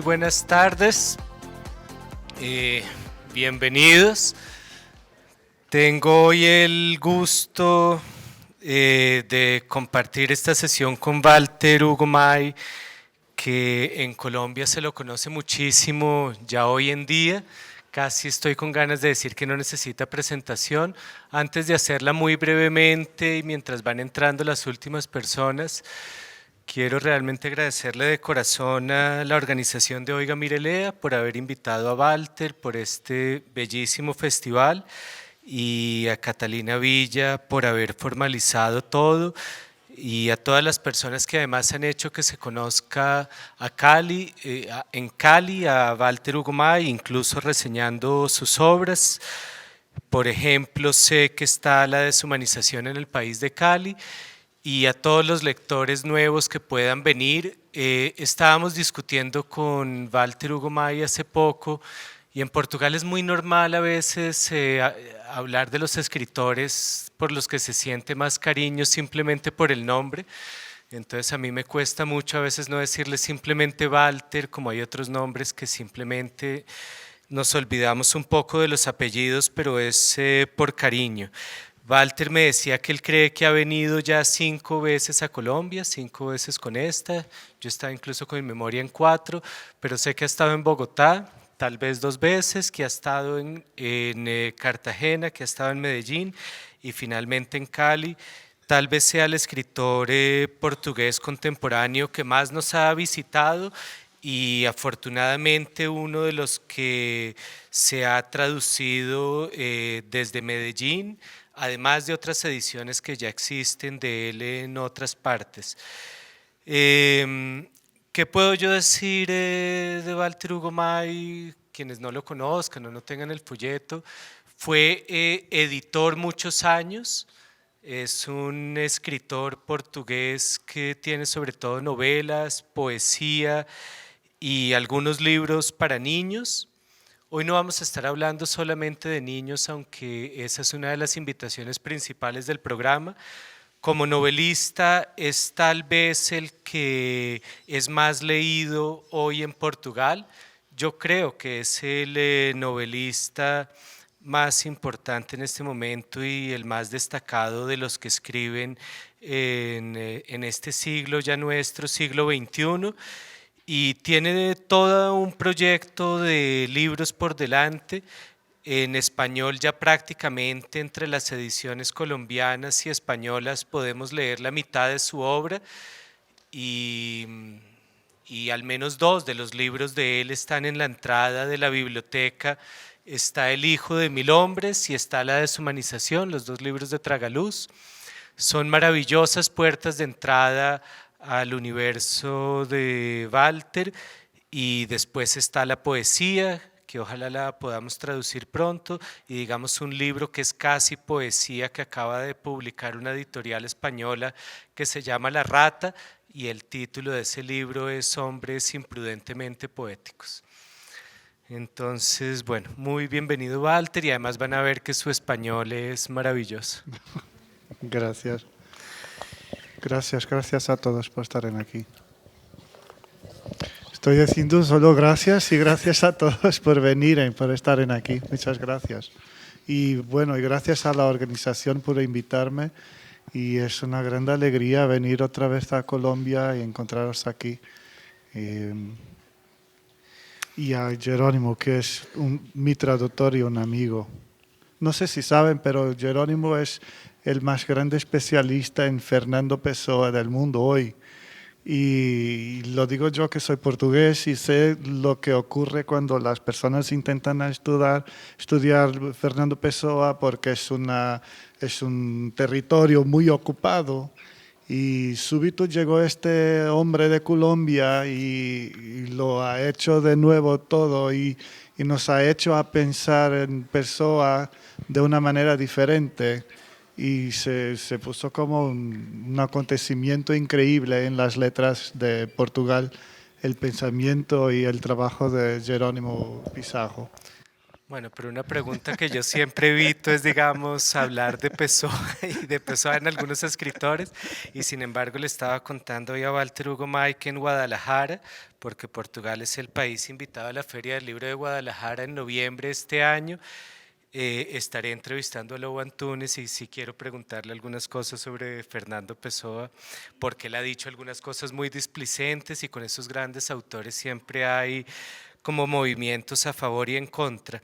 buenas tardes. Bienvenidos. Tengo hoy el gusto de compartir esta sesión con Walter Ugumay, que en Colombia se lo conoce muchísimo ya hoy en día. Casi estoy con ganas de decir que no necesita presentación. Antes de hacerla muy brevemente y mientras van entrando las últimas personas, quiero realmente agradecerle de corazón a la organización de Oiga Mirelea por haber invitado a Walter por este bellísimo festival y a Catalina Villa por haber formalizado todo y a todas las personas que además han hecho que se conozca a Cali, en Cali a Walter Ugumay, incluso reseñando sus obras. Por ejemplo, sé que está La deshumanización en el país de Cali, y a todos los lectores nuevos que puedan venir. Estábamos discutiendo con Walter Ugumay hace poco, y en Portugal es muy normal a veces hablar de los escritores por los que se siente más cariño simplemente por el nombre. Entonces a mí me cuesta mucho a veces no decirle simplemente Walter, como hay otros nombres que simplemente nos olvidamos un poco de los apellidos, pero es por cariño. Walter me decía que él cree que ha venido ya 5 veces a Colombia, 5 veces con esta. Yo estaba incluso con mi memoria en 4, pero sé que ha estado en Bogotá, tal vez 2 veces, que ha estado en Cartagena, que ha estado en Medellín y finalmente en Cali. Tal vez sea el escritor portugués contemporáneo que más nos ha visitado y afortunadamente uno de los que se ha traducido desde Medellín, además de otras ediciones que ya existen de él en otras partes. ¿Qué puedo yo decir de Walter Ugumay? Quienes no lo conozcan o no tengan el folleto, fue editor muchos años. Es un escritor portugués que tiene sobre todo novelas, poesía y algunos libros para niños. Hoy no vamos a estar hablando solamente de niños, aunque esa es una de las invitaciones principales del programa. Como novelista es tal vez el que es más leído hoy en Portugal. Yo creo que es el novelista más importante en este momento y el más destacado de los que escriben en este siglo ya nuestro, siglo XXI. Y tiene todo un proyecto de libros por delante. En español ya prácticamente entre las ediciones colombianas y españolas podemos leer la mitad de su obra y, y al menos 2 de los libros de él están en la entrada de la biblioteca. Está El hijo de 1000 hombres y está La deshumanización, los 2 libros de Tragaluz. Son maravillosas puertas de entrada al universo de Walter, y después está la poesía, que ojalá la podamos traducir pronto, y digamos un libro que es casi poesía que acaba de publicar una editorial española que se llama La Rata, y el título de ese libro es Hombres imprudentemente poéticos. Entonces, bueno, muy bienvenido Walter, y además van a ver que su español es maravilloso. Gracias. Gracias a todos por estar aquí. Estoy diciendo solo gracias y gracias a todos por venir y por estar aquí. Muchas gracias. Y bueno, y gracias a la organización por invitarme. Y es una gran alegría venir otra vez a Colombia y encontraros aquí. Y a Jerónimo, que es mi traductor y un amigo. No sé si saben, pero Jerónimo es el más grande especialista en Fernando Pessoa del mundo hoy. Y lo digo yo que soy portugués y sé lo que ocurre cuando las personas intentan estudiar Fernando Pessoa, porque es un territorio muy ocupado. Y súbito llegó este hombre de Colombia y lo ha hecho de nuevo todo y nos ha hecho a pensar en Pessoa de una manera diferente. Y se puso como un acontecimiento increíble en las letras de Portugal, el pensamiento y el trabajo de Jerónimo Pizarro. Bueno, pero una pregunta que yo siempre evito es, digamos, hablar de Pessoa y de Pessoa en algunos escritores, y sin embargo le estaba contando hoy a Walter Hugo Mike en Guadalajara, porque Portugal es el país invitado a la Feria del Libro de Guadalajara en noviembre de este año. Estaré entrevistando a Lobo Antunes y sí quiero preguntarle algunas cosas sobre Fernando Pessoa, porque él ha dicho algunas cosas muy displicentes y con esos grandes autores siempre hay como movimientos a favor y en contra.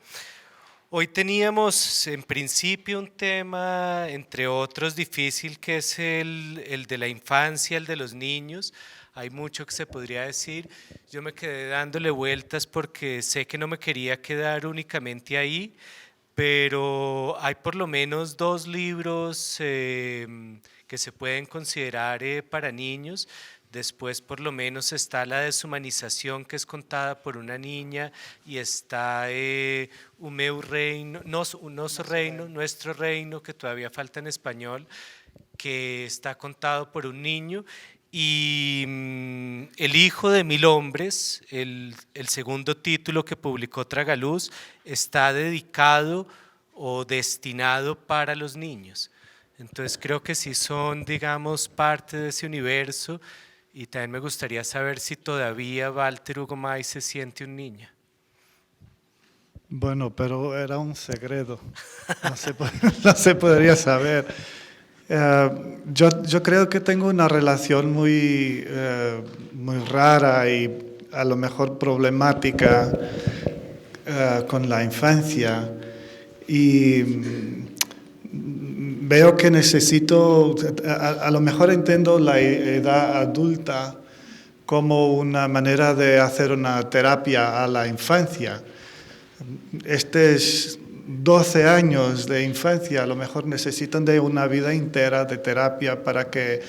Hoy teníamos en principio un tema, entre otros, difícil, que es el de la infancia, el de los niños. Hay mucho que se podría decir. Yo me quedé dándole vueltas porque sé que no me quería quedar únicamente ahí, pero hay por lo menos dos libros que se pueden considerar para niños. Después por lo menos está La deshumanización, que es contada por una niña, y está Un meu reino, Nuestro reino, que todavía falta en español, que está contado por un niño. Y El hijo de mil hombres, el segundo título que publicó Tragaluz, está dedicado o destinado para los niños. Entonces creo que sí son, digamos, parte de ese universo, y también me gustaría saber si todavía Walter Hugo May se siente un niño. Bueno, pero era un secreto, no se, no se podría saber. Yo creo que tengo una relación muy rara y a lo mejor problemática con la infancia, y veo que necesito, a lo mejor entiendo la edad adulta como una manera de hacer una terapia a la infancia. Estos 12 años de infancia a lo mejor necesitan de una vida entera de terapia para que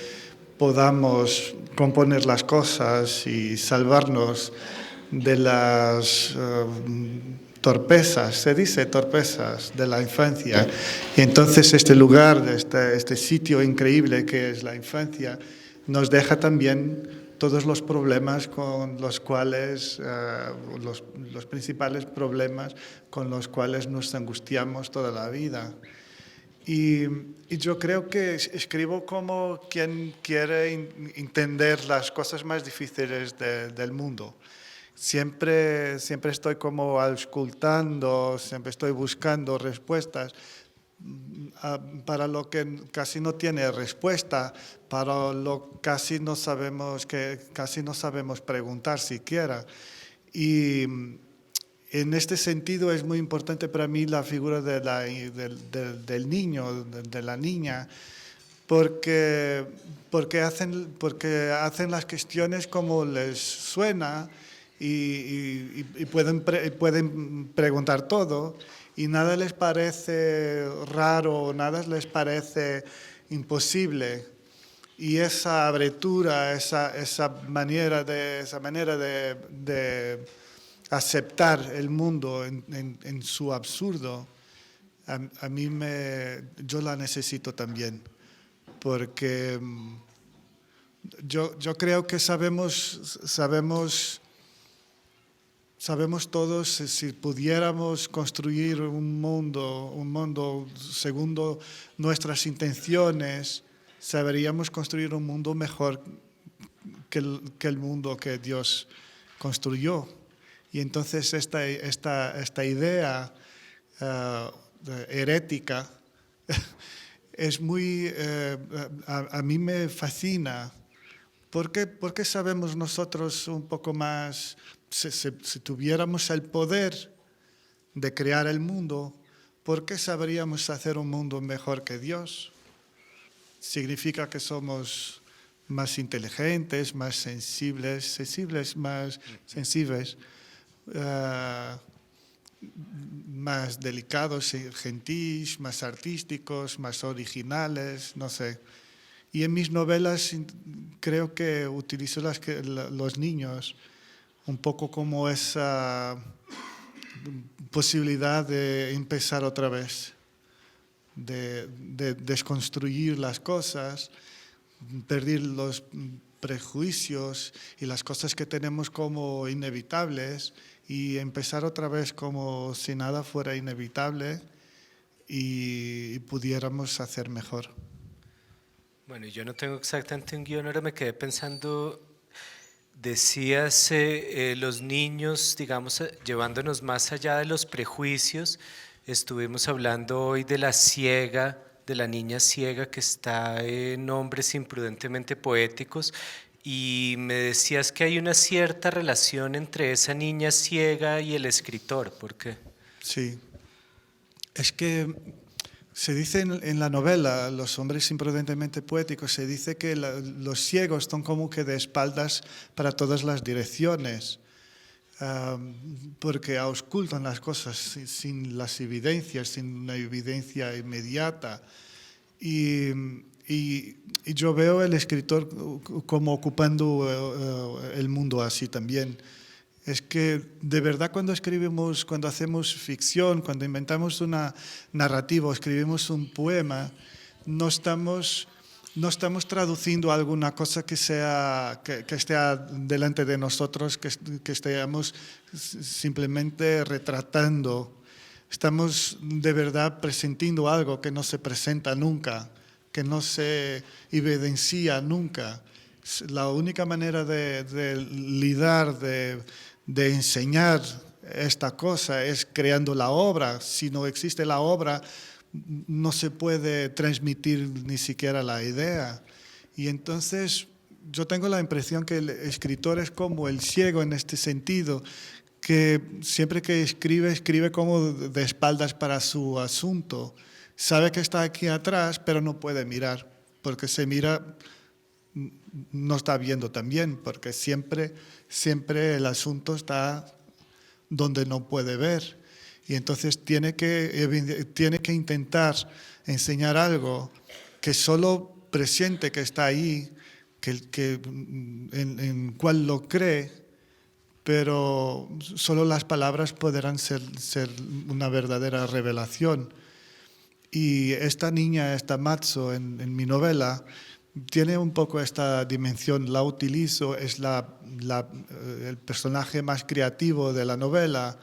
podamos componer las cosas y salvarnos de las torpezas, se dice torpezas de la infancia. Y entonces este lugar, este sitio increíble que es la infancia, nos deja también todos los problemas con los cuales, los principales problemas con los cuales nos angustiamos toda la vida. Y yo creo que escribo como quien quiere entender las cosas más difíciles del mundo. Siempre estoy como auscultando, siempre estoy buscando respuestas para lo que casi no tiene respuesta, para lo que casi no sabemos preguntar siquiera. Y en este sentido es muy importante para mí la figura del niño, de la niña, porque hacen las cuestiones como les suena, y pueden preguntar todo, y nada les parece raro, nada les parece imposible. Y esa abertura, esa manera de aceptar el mundo en su absurdo, a mí yo la necesito también, porque yo creo que sabemos todos, si pudiéramos construir un mundo según nuestras intenciones, sabríamos construir un mundo mejor que el mundo que Dios construyó. Y entonces esta idea herética es a mí me fascina. ¿Por qué sabemos nosotros un poco más? Si tuviéramos el poder de crear el mundo, ¿por qué sabríamos hacer un mundo mejor que Dios? Significa que somos más inteligentes, más sensibles, más sensibles, más delicados y gentiles, más artísticos, más originales, no sé. Y en mis novelas creo que utilizo los niños un poco como esa posibilidad de empezar otra vez, de desconstruir las cosas, perder los prejuicios y las cosas que tenemos como inevitables, y empezar otra vez como si nada fuera inevitable y pudiéramos hacer mejor. Bueno, yo no tengo exactamente un guión, ahora me quedé pensando, decías los niños, digamos, llevándonos más allá de los prejuicios, estuvimos hablando hoy de la ciega, de la niña ciega que está en Hombres Imprudentemente Poéticos, y me decías que hay una cierta relación entre esa niña ciega y el escritor, ¿por qué? Sí, es que se dice en la novela, Los hombres imprudentemente poéticos, se dice que los ciegos son como que de espaldas para todas las direcciones, porque auscultan las cosas sin las evidencias, sin una evidencia inmediata. Y yo veo el escritor como ocupando el mundo así también. Es que de verdad cuando escribimos, cuando hacemos ficción, cuando inventamos una narrativa o escribimos un poema, no estamos traduciendo alguna cosa que esté delante de nosotros, que estemos simplemente retratando. Estamos de verdad presentiendo algo que no se presenta nunca, que no se evidencia nunca. La única manera de lidiar, de enseñar esta cosa es creando la obra. Si no existe la obra, no se puede transmitir ni siquiera la idea. Y entonces yo tengo la impresión que el escritor es como el ciego en este sentido, que siempre que escribe como de espaldas para su asunto. Sabe que está aquí atrás, pero no puede mirar, porque se mira, no está viendo también, porque siempre el asunto está donde no puede ver. Y entonces tiene que intentar enseñar algo que solo presiente que está ahí, en cual lo cree, pero solo las palabras podrán ser una verdadera revelación. Y esta niña, esta Matzo, en mi novela, tiene un poco esta dimensión, la utilizo, es el personaje más creativo de la novela,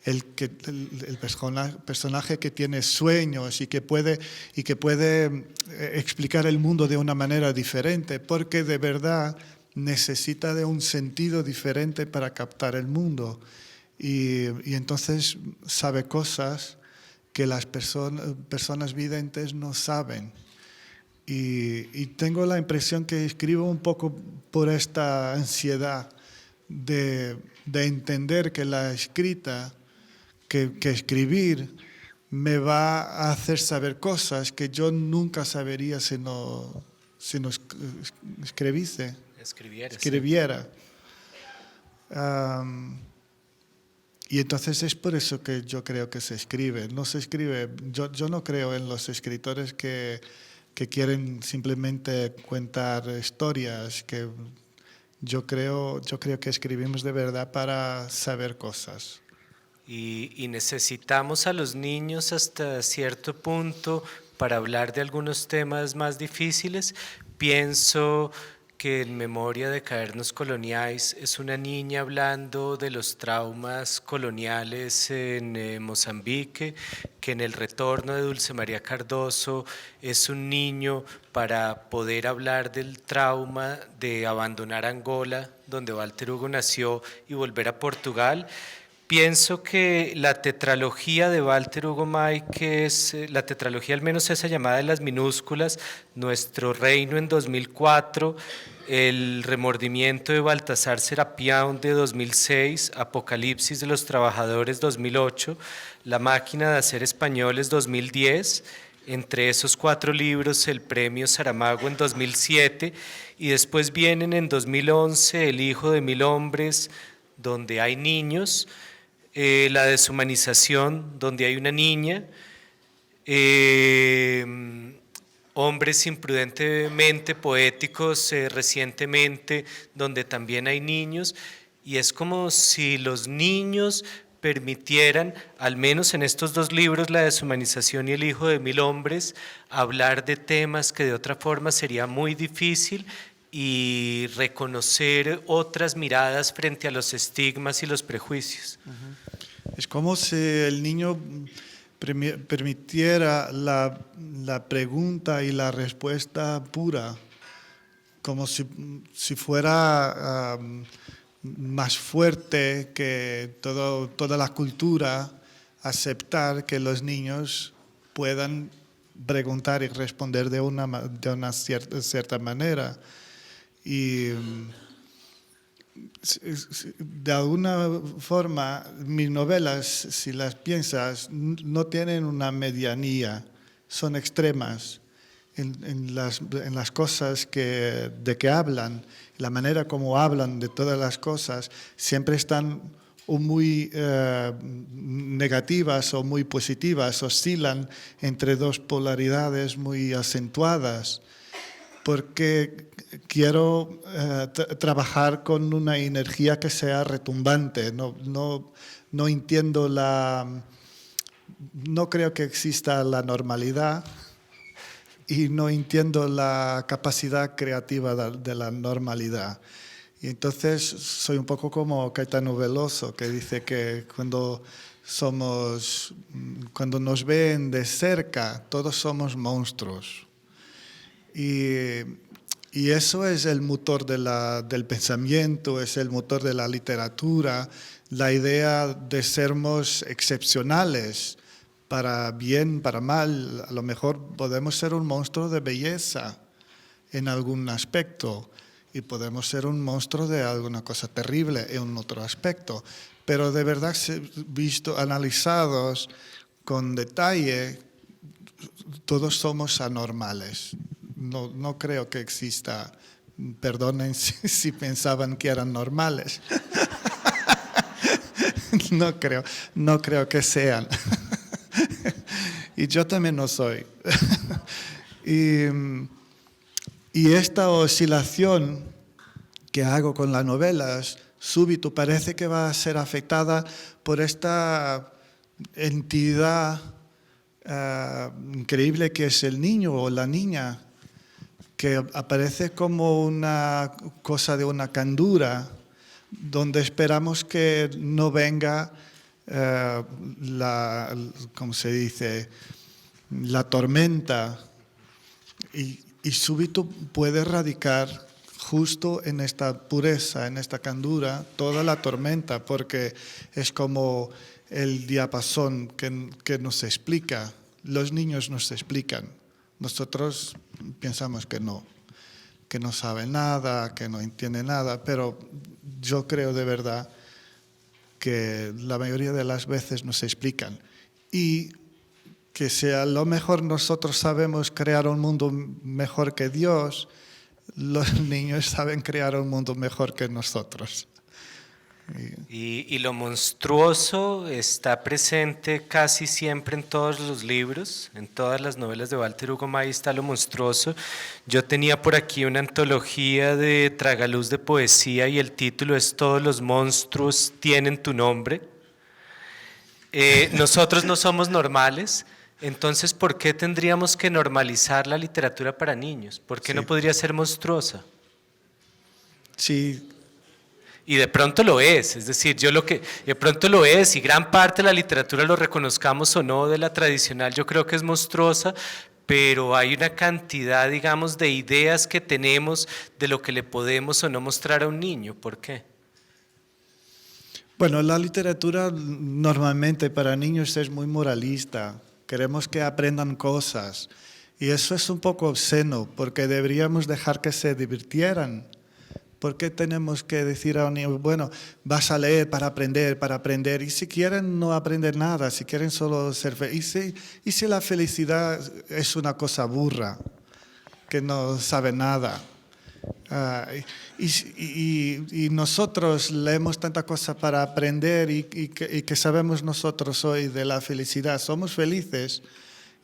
el personaje que tiene sueños y que puede explicar el mundo de una manera diferente, porque de verdad necesita de un sentido diferente para captar el mundo. Y entonces sabe cosas que las personas videntes no saben. Y tengo la impresión que escribo un poco por esta ansiedad de entender que la escrita, que escribir me va a hacer saber cosas que yo nunca sabería si no escribiera. Y entonces es por eso que yo creo que se escribe. No se escribe, yo no creo en los escritores que quieren simplemente contar historias, que yo creo que escribimos de verdad para saber cosas. Y necesitamos a los niños hasta cierto punto para hablar de algunos temas más difíciles. Pienso que en Memoria de Cadernos Coloniais es una niña hablando de los traumas coloniales en Mozambique, que en El Retorno de Dulce María Cardoso es un niño para poder hablar del trauma de abandonar Angola, donde Walter Hugo nació, y volver a Portugal. Pienso que la tetralogía de Walter Hugo May, que es la tetralogía, al menos esa llamada de las minúsculas, Nuestro Reino en 2004, El Remordimiento de Baltasar Serapión de 2006, Apocalipsis de los Trabajadores 2008, La Máquina de Hacer Españoles 2010, entre esos 4 libros el Premio Saramago en 2007, y después vienen en 2011 El Hijo de Mil Hombres, donde hay niños, La Deshumanización, donde hay una niña, Hombres Imprudentemente Poéticos, recientemente, donde también hay niños, y es como si los niños permitieran, al menos en estos 2 libros, La Deshumanización y El Hijo de Mil Hombres, hablar de temas que de otra forma sería muy difícil, y reconocer otras miradas frente a los estigmas y los prejuicios. Es como si el niño permitiera la pregunta y la respuesta pura, como si fuera más fuerte que toda la cultura, aceptar que los niños puedan preguntar y responder de una cierta manera. Y de alguna forma, mis novelas, si las piensas, no tienen una medianía, son extremas en las cosas de que hablan, la manera como hablan de todas las cosas, siempre están o muy negativas o muy positivas, oscilan entre dos polaridades muy acentuadas, porque quiero trabajar con una energía que sea retumbante. No entiendo no creo que exista la normalidad y no entiendo la capacidad creativa de la normalidad. Y entonces soy un poco como Caetano Veloso, que dice que cuando nos ven de cerca, todos somos monstruos. Y eso es el motor del pensamiento, es el motor de la literatura, la idea de sermos excepcionales, para bien, para mal. A lo mejor podemos ser un monstruo de belleza en algún aspecto y podemos ser un monstruo de alguna cosa terrible en otro aspecto, pero de verdad, analizados con detalle, todos somos anormales. No creo que exista, perdonen si pensaban que eran normales. No creo que sean. Y yo también no soy. Y esta oscilación que hago con las novelas, súbito parece que va a ser afectada por esta entidad increíble que es el niño o la niña, que aparece como una cosa de una candura, donde esperamos que no venga ¿cómo se dice?, la tormenta, y súbito puede radicar justo en esta pureza, en esta candura, toda la tormenta, porque es como el diapasón que nos explica. Los niños nos explican. Nosotros pensamos que no saben nada, que no entienden nada, pero yo creo de verdad que la mayoría de las veces nos explican. Y que si a lo mejor nosotros sabemos crear un mundo mejor que Dios, los niños saben crear un mundo mejor que nosotros. Y lo monstruoso está presente casi siempre en todos los libros, en todas las novelas de Walter Hugo May está lo monstruoso. Yo tenía por aquí una antología de tragaluz de poesía y el título es Todos los monstruos tienen tu nombre. Nosotros no somos normales, entonces ¿por qué tendríamos que normalizar la literatura para niños? ¿Por qué no podría ser monstruosa? Sí. Y de pronto lo es decir, de pronto lo es, y gran parte de la literatura, lo reconozcamos o no, de la tradicional, yo creo que es monstruosa, pero hay una cantidad, digamos, de ideas que tenemos de lo que le podemos o no mostrar a un niño. ¿Por qué? Bueno, la literatura normalmente para niños es muy moralista. Queremos que aprendan cosas. Y eso es un poco obsceno, porque deberíamos dejar que se divirtieran. ¿Por qué tenemos que decir a un niño, bueno, vas a leer para aprender? Y si quieren no aprender nada, si quieren solo ser felices. ¿Y si la felicidad es una cosa burra, que no sabe nada? Y nosotros leemos tanta cosa para aprender y que sabemos nosotros hoy de la felicidad. Somos felices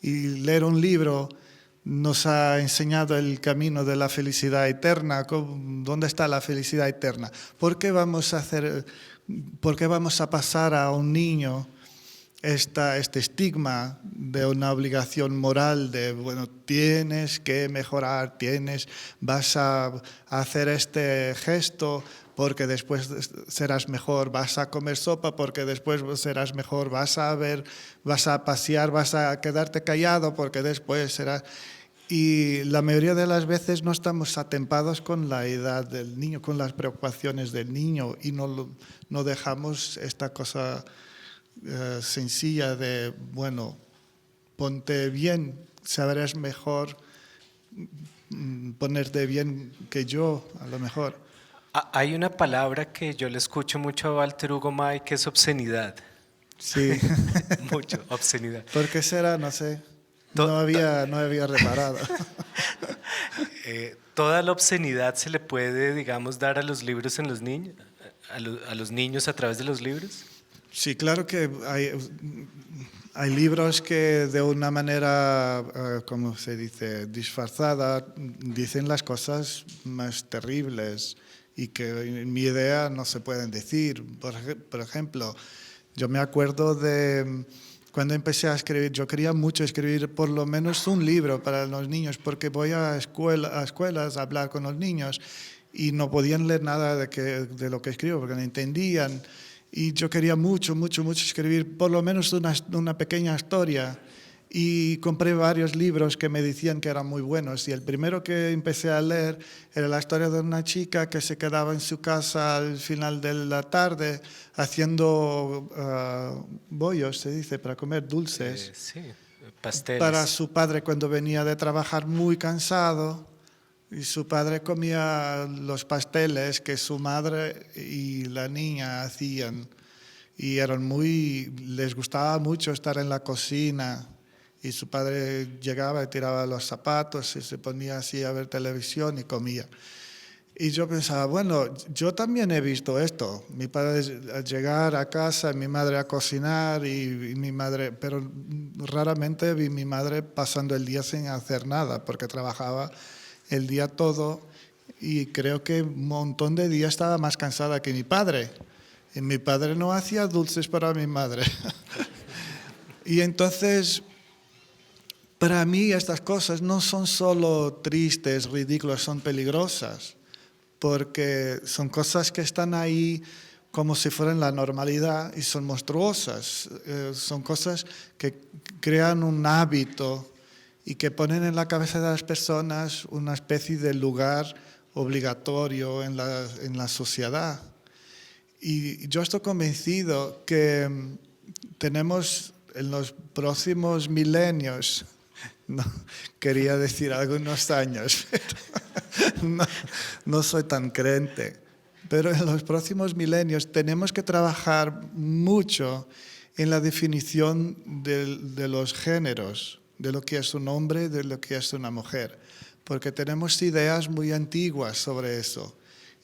y leer un libro nos ha enseñado el camino de la felicidad eterna. ¿Dónde está la felicidad eterna? ¿Por qué vamos a pasar a un niño este estigma de una obligación moral de, bueno, tienes que mejorar, vas a hacer este gesto porque después serás mejor, vas a comer sopa porque después serás mejor, vas a pasear, vas a quedarte callado porque después serás... Y la mayoría de las veces no estamos atempados con la edad del niño, con las preocupaciones del niño, y no dejamos esta cosa sencilla de, bueno, ponte bien, sabrás mejor ponerte bien que yo, a lo mejor. Hay una palabra que yo le escucho mucho a Walter Hugo May, que es obscenidad. Sí. Mucho, obscenidad. ¿Por qué será? No sé. No había reparado. Toda la obscenidad se le puede, digamos, dar a los libros en los niños, a los niños a través de los libros. Sí, claro que hay libros que de una manera, ¿cómo se dice?, disfrazada, dicen las cosas más terribles y que en mi idea no se pueden decir. Por ejemplo, yo me acuerdo de cuando empecé a escribir, yo quería mucho escribir por lo menos un libro para los niños, porque voy a escuelas a hablar con los niños y no podían leer nada de lo que escribo porque no entendían. Y yo quería mucho escribir por lo menos una pequeña historia, y compré varios libros que me decían que eran muy buenos, y el primero que empecé a leer era la historia de una chica que se quedaba en su casa al final de la tarde haciendo bollos, se dice, para comer dulces, Sí, pasteles. para su padre cuando venía de trabajar muy cansado. Y su padre comía los pasteles que su madre y la niña hacían, y les gustaba mucho estar en la cocina, y su padre llegaba y tiraba los zapatos y se ponía así a ver televisión y comía. Y yo pensaba, bueno, yo también he visto esto, mi padre a llegar a casa, mi madre a cocinar, y mi madre, pero raramente vi a mi madre pasando el día sin hacer nada porque trabajaba el día todo, y creo que un montón de días estaba más cansada que mi padre. Y mi padre no hacía dulces para mi madre. Y entonces, para mí estas cosas no son solo tristes, ridículas, son peligrosas, porque son cosas que están ahí como si fueran la normalidad y son monstruosas. Son cosas que crean un hábito y que ponen en la cabeza de las personas una especie de lugar obligatorio en la sociedad. Y yo estoy convencido que tenemos en los próximos milenios, no, quería decir algunos años, pero no soy tan creyente, pero en los próximos milenios tenemos que trabajar mucho en la definición de los géneros, de lo que es un hombre, de lo que es una mujer, porque tenemos ideas muy antiguas sobre eso,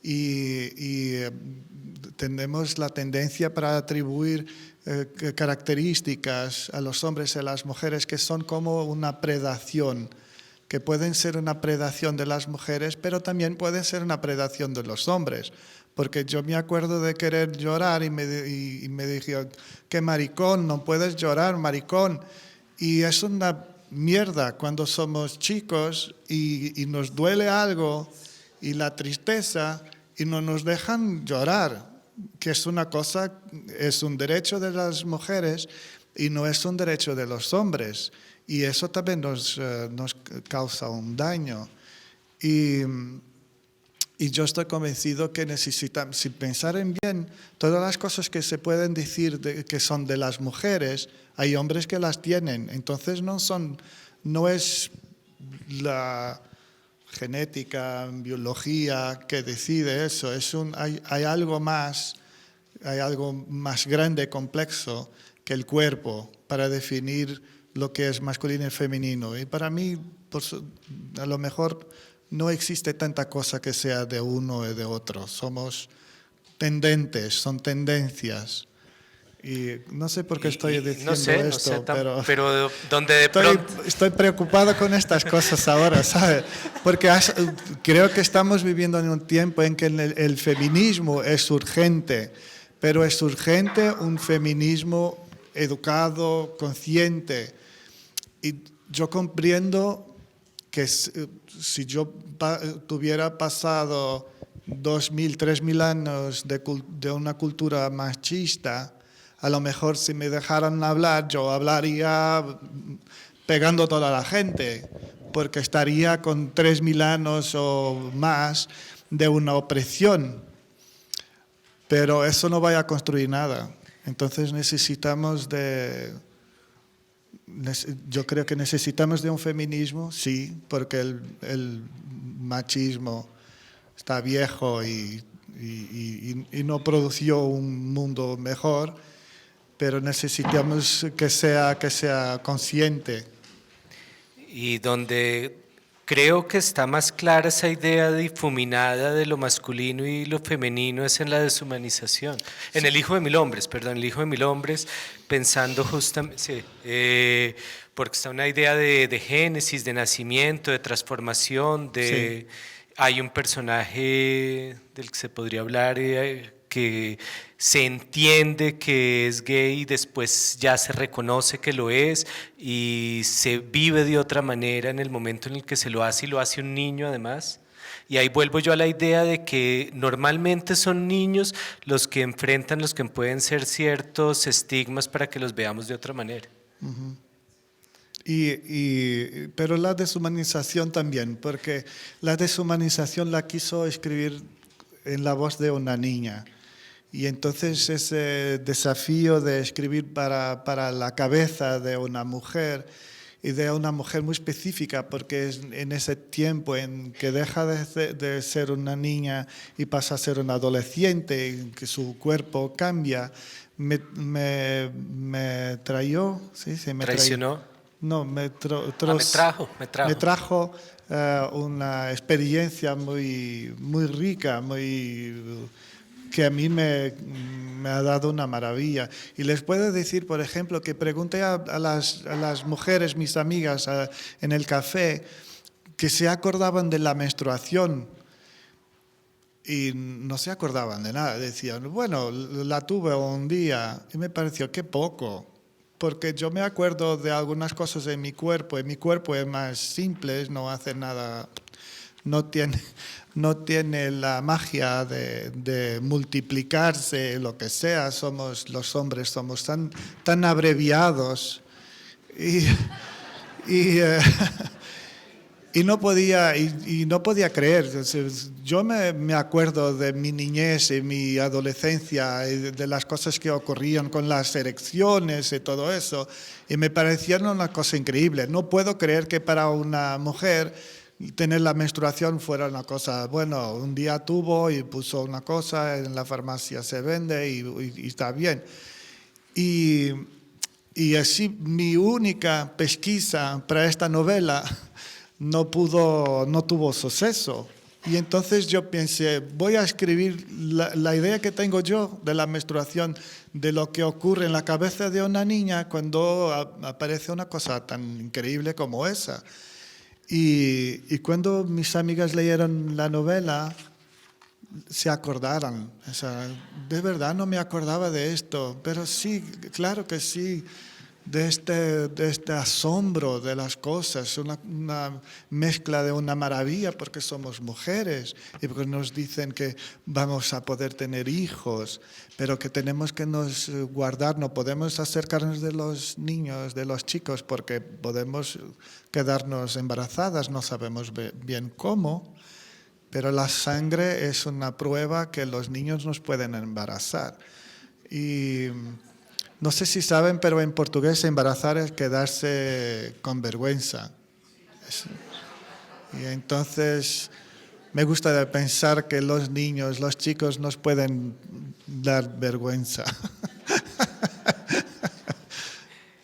y tenemos la tendencia para atribuir características a los hombres y a las mujeres que son como una predación, que pueden ser una predación de las mujeres, pero también pueden ser una predación de los hombres. Porque yo me acuerdo de querer llorar y me dijeron, qué maricón, no puedes llorar, maricón. Y es una mierda cuando somos chicos y nos duele algo y la tristeza y no nos dejan llorar, que es una cosa, es un derecho de las mujeres y no es un derecho de los hombres. Y eso también nos causa un daño. Y yo estoy convencido que necesitamos, sin pensar en bien, todas las cosas que se pueden decir que son de las mujeres, hay hombres que las tienen. Entonces no es la genética, biología que decide eso. Hay algo más grande, complejo que el cuerpo para definir lo que es masculino y femenino. Y para mí, pues, a lo mejor no existe tanta cosa que sea de uno o de otro. Somos tendentes, son tendencias. Y no sé por qué estoy diciendo esto, pero donde de pronto... Estoy preocupado con estas cosas ahora, ¿sabes? Porque creo que estamos viviendo en un tiempo en que el feminismo es urgente, pero es urgente un feminismo educado, consciente. Y yo comprendo que si yo tuviera pasado 2000, 3000 años de una cultura machista, a lo mejor si me dejaran hablar, yo hablaría pegando a toda la gente, porque estaría con 3000 años o más de una opresión. Pero eso no va a construir nada. Entonces yo creo que necesitamos de un feminismo, sí, porque el machismo está viejo y no produjo un mundo mejor, pero necesitamos que sea consciente. Y donde creo que está más clara esa idea difuminada de lo masculino y lo femenino es en la deshumanización. En El hijo de mil hombres, perdón, El hijo de mil hombres, pensando justamente, sí, porque está una idea de génesis, de nacimiento, de transformación, Sí. hay un personaje del que se podría hablar que se entiende que es gay y después ya se reconoce que lo es y se vive de otra manera en el momento en el que se lo hace y lo hace un niño además. Y ahí vuelvo yo a la idea de que normalmente son niños los que enfrentan los que pueden ser ciertos estigmas para que los veamos de otra manera. Uh-huh. Pero la deshumanización también, porque la deshumanización la quiso escribir en la voz de una niña. Y entonces ese desafío de escribir para la cabeza de una mujer, y de una mujer muy específica, porque es en ese tiempo en que deja de ser una niña y pasa a ser una adolescente, en que su cuerpo cambia, me trayó, ¿sí? Me ¿Traicionó? No, Me trajo. Me trajo una experiencia muy rica, que a mí me ha dado una maravilla. Y les puedo decir, por ejemplo, que pregunté a las mujeres, mis amigas, en el café, que se acordaban de la menstruación y no se acordaban de nada. Decían, bueno, la tuve un día y me pareció que poco, porque yo me acuerdo de algunas cosas en mi cuerpo y mi cuerpo es más simple, no hace nada, no tiene la magia de multiplicarse, lo que sea. Los hombres somos tan abreviados y no podía creer. Yo me acuerdo de mi niñez y mi adolescencia y de las cosas que ocurrían con las erecciones y todo eso, y me parecían una cosa increíble. No puedo creer que para una mujer tener la menstruación fuera una cosa, bueno, un día tuvo y puso una cosa, en la farmacia se vende y está bien. Y así mi única pesquisa para esta novela no tuvo suceso. Y entonces yo pensé, voy a escribir la idea que tengo yo de la menstruación, de lo que ocurre en la cabeza de una niña cuando aparece una cosa tan increíble como esa. Y cuando mis amigas leyeron la novela, se acordaron. O sea, de verdad no me acordaba de esto, pero sí, claro que sí, de este asombro de las cosas, una mezcla de una maravilla porque somos mujeres y porque nos dicen que vamos a poder tener hijos, pero que tenemos que nos guardar, no podemos acercarnos de los niños, de los chicos, porque podemos quedarnos embarazadas, no sabemos bien cómo, pero la sangre es una prueba que los niños nos pueden embarazar. Y no sé si saben, pero en portugués embarazar es quedarse con vergüenza. Y entonces me gusta pensar que los niños, los chicos nos pueden dar vergüenza.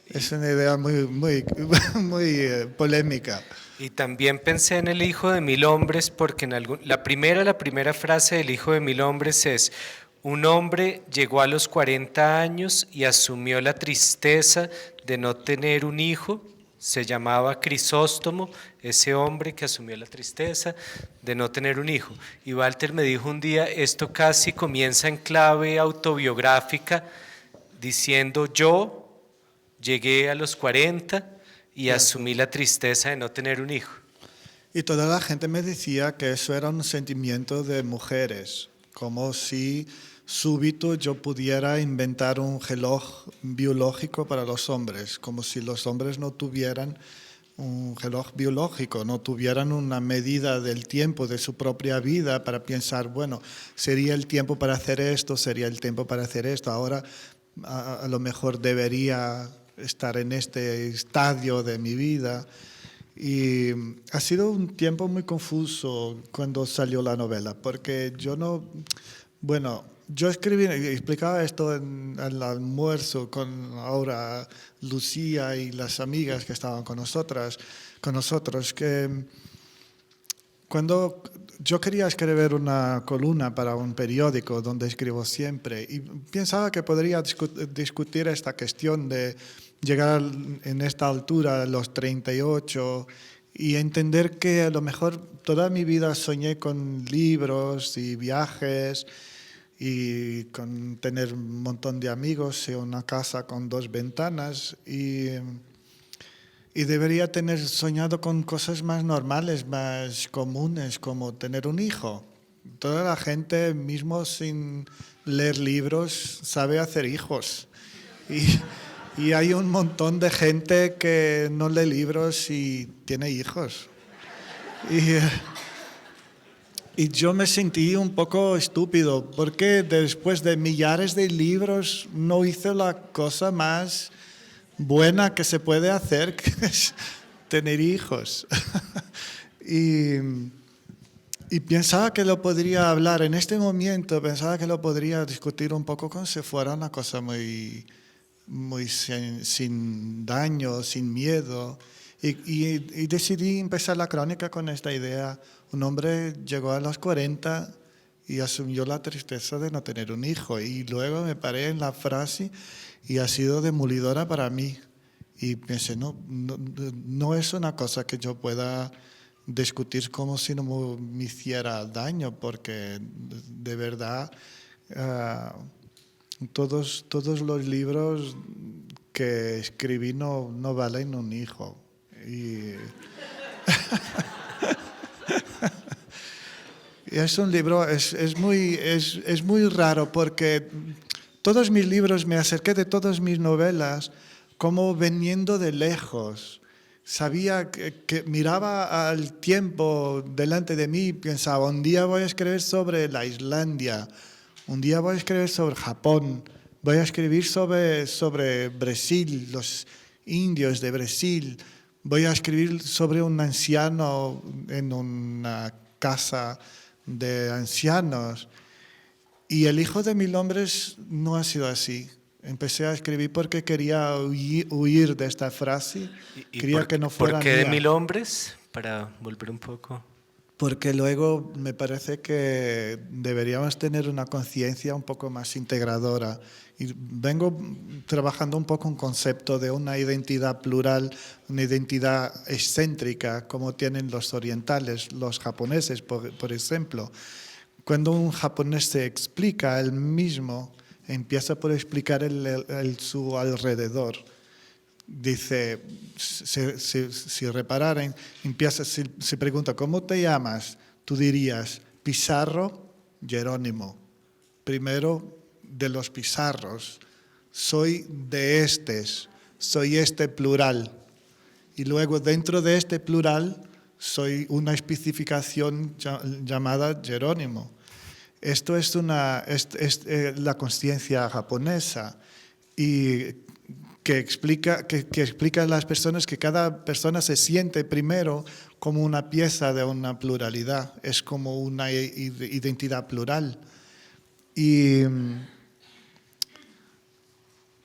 Es una idea muy polémica. Y también pensé en El hijo de mil hombres porque la primera frase del Hijo de mil hombres es: un hombre llegó a los 40 años y asumió la tristeza de no tener un hijo. Se llamaba Crisóstomo, ese hombre que asumió la tristeza de no tener un hijo. Y Walter me dijo un día, esto casi comienza en clave autobiográfica, diciendo: yo llegué a los 40 y Cierto. asumí la tristeza de no tener un hijo. Y toda la gente me decía que eso era un sentimiento de mujeres, como si súbito yo pudiera inventar un reloj biológico para los hombres, como si los hombres no tuvieran un reloj biológico, no tuvieran una medida del tiempo de su propia vida para pensar, bueno, sería el tiempo para hacer esto, sería el tiempo para hacer esto, ahora a lo mejor debería estar en este estadio de mi vida. Y ha sido un tiempo muy confuso cuando salió la novela, porque yo no, bueno, yo escribí, explicaba esto en el almuerzo con ahora Lucía y las amigas que estaban con nosotros, que cuando yo quería escribir una columna para un periódico donde escribo siempre y pensaba que podría discutir esta cuestión de llegar en esta altura a los 38 y entender que a lo mejor toda mi vida soñé con libros y viajes y con tener un montón de amigos y una casa con 2 ventanas y debería tener soñado con cosas más normales, más comunes, como tener un hijo. Toda la gente, mismo sin leer libros, sabe hacer hijos. Y hay un montón de gente que no lee libros y tiene hijos. Y yo me sentí un poco estúpido, porque después de millares de libros no hice la cosa más buena que se puede hacer, que es tener hijos. y pensaba que lo podría hablar en este momento, pensaba que lo podría discutir un poco como si fuera una cosa muy sin daño, sin miedo. Y decidí empezar la crónica con esta idea. Un hombre llegó a los 40 y asumió la tristeza de no tener un hijo. Y luego me paré en la frase y ha sido demolidora para mí. Y pensé, no es una cosa que yo pueda discutir como si no me hiciera daño, porque de verdad todos los libros que escribí no valen un hijo. Y es un libro, es muy raro, porque todos mis libros, me acerqué de todas mis novelas como veniendo de lejos. Sabía que miraba al tiempo delante de mí y pensaba, un día voy a escribir sobre la Islandia, un día voy a escribir sobre Japón, voy a escribir sobre Brasil, los indios de Brasil, voy a escribir sobre un anciano en una casa de ancianos. Y El hijo de mil hombres no ha sido así. Empecé a escribir porque quería huir de esta frase, quería que no fuera ¿Por qué de mía. 1000 hombres? Para volver un poco. Porque luego me parece que deberíamos tener una conciencia un poco más integradora. Y vengo trabajando un poco un concepto de una identidad plural, una identidad excéntrica, como tienen los orientales, los japoneses, por ejemplo. Cuando un japonés se explica a él mismo, empieza por explicar su alrededor. Dice, si repararen, empieza, si pregunta, ¿cómo te llamas? Tú dirías, Pizarro, Jerónimo. Primero de los Pizarros, soy de estes, soy este plural. Y luego dentro de este plural, soy una especificación llamada Jerónimo. Esto es la conciencia japonesa y que explica a las personas que cada persona se siente primero como una pieza de una pluralidad, es como una identidad plural. Y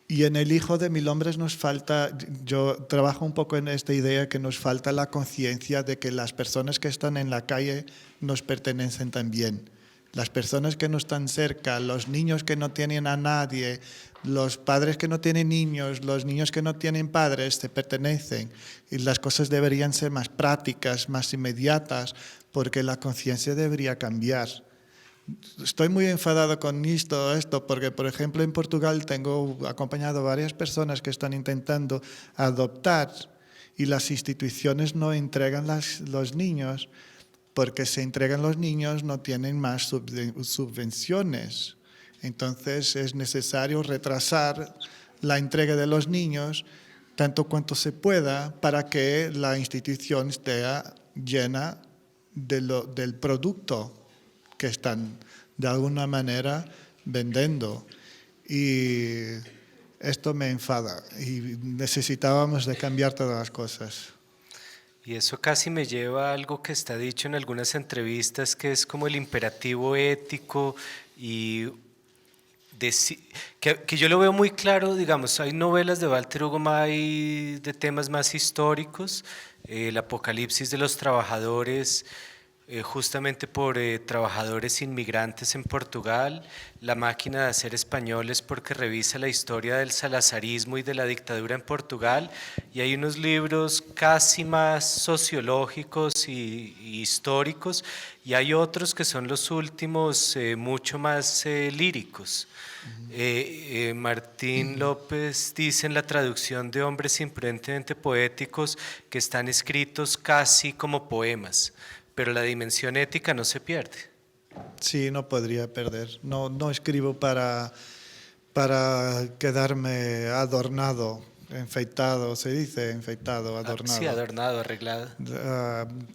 en El hijo de mil hombres nos falta, yo trabajo un poco en esta idea que nos falta la conciencia de que las personas que están en la calle nos pertenecen también. Las personas que no están cerca, los niños que no tienen a nadie, los padres que no tienen niños, los niños que no tienen padres, te pertenecen. Y las cosas deberían ser más prácticas, más inmediatas, porque la conciencia debería cambiar. Estoy muy enfadado con esto, porque, por ejemplo, en Portugal tengo acompañado a varias personas que están intentando adoptar y las instituciones no entregan los niños, porque se entregan los niños no tienen más subvenciones. Entonces es necesario retrasar la entrega de los niños tanto cuanto se pueda para que la institución esté llena del producto que están de alguna manera vendiendo. Y esto me enfada y necesitábamos de cambiar todas las cosas. Y eso casi me lleva a algo que está dicho en algunas entrevistas, que es como el imperativo ético y que yo lo veo muy claro, digamos, hay novelas de Walter Hugo May de temas más históricos, el Apocalipsis de los Trabajadores, justamente por trabajadores inmigrantes en Portugal, La máquina de hacer españoles porque revisa la historia del salazarismo y de la dictadura en Portugal, y hay unos libros casi más sociológicos y históricos, y hay otros que son los últimos mucho más líricos. Martín López dice en la traducción de Hombres imprudentemente poéticos que están escritos casi como poemas, pero la dimensión ética no se pierde. Sí, no podría perder. No, no escribo para quedarme adornado, enfeitado, se dice enfeitado, adornado. Sí, adornado, arreglado.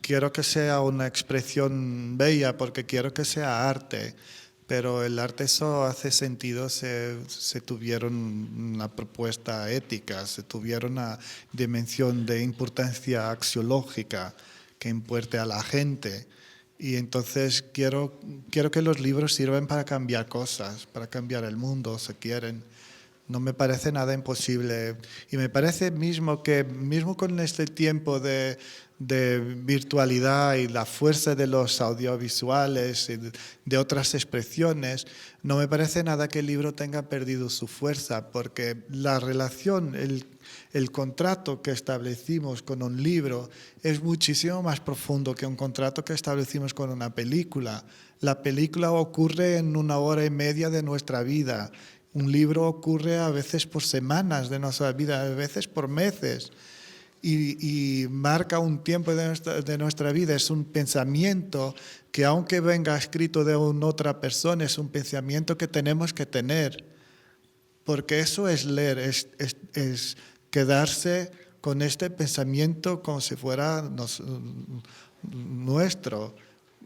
Quiero que sea una expresión bella porque quiero que sea arte, pero el arte solo hace sentido se tuvieron una propuesta ética, se tuvieron una dimensión de importancia axiológica que importe a la gente. Y entonces quiero que los libros sirvan para cambiar cosas, para cambiar el mundo, si quieren. No me parece nada imposible. Y me parece mismo que, mismo con este tiempo de virtualidad y la fuerza de los audiovisuales y de otras expresiones, no me parece nada que el libro tenga perdido su fuerza, porque la relación, el contrato que establecimos con un libro es muchísimo más profundo que un contrato que establecimos con una película. La película ocurre en 1 hora y media de nuestra vida. Un libro ocurre a veces por semanas de nuestra vida, a veces por meses. Y marca un tiempo de nuestra vida. Es un pensamiento que, aunque venga escrito de otra persona, es un pensamiento que tenemos que tener. Porque eso es leer, es quedarse con este pensamiento como si fuera nuestro.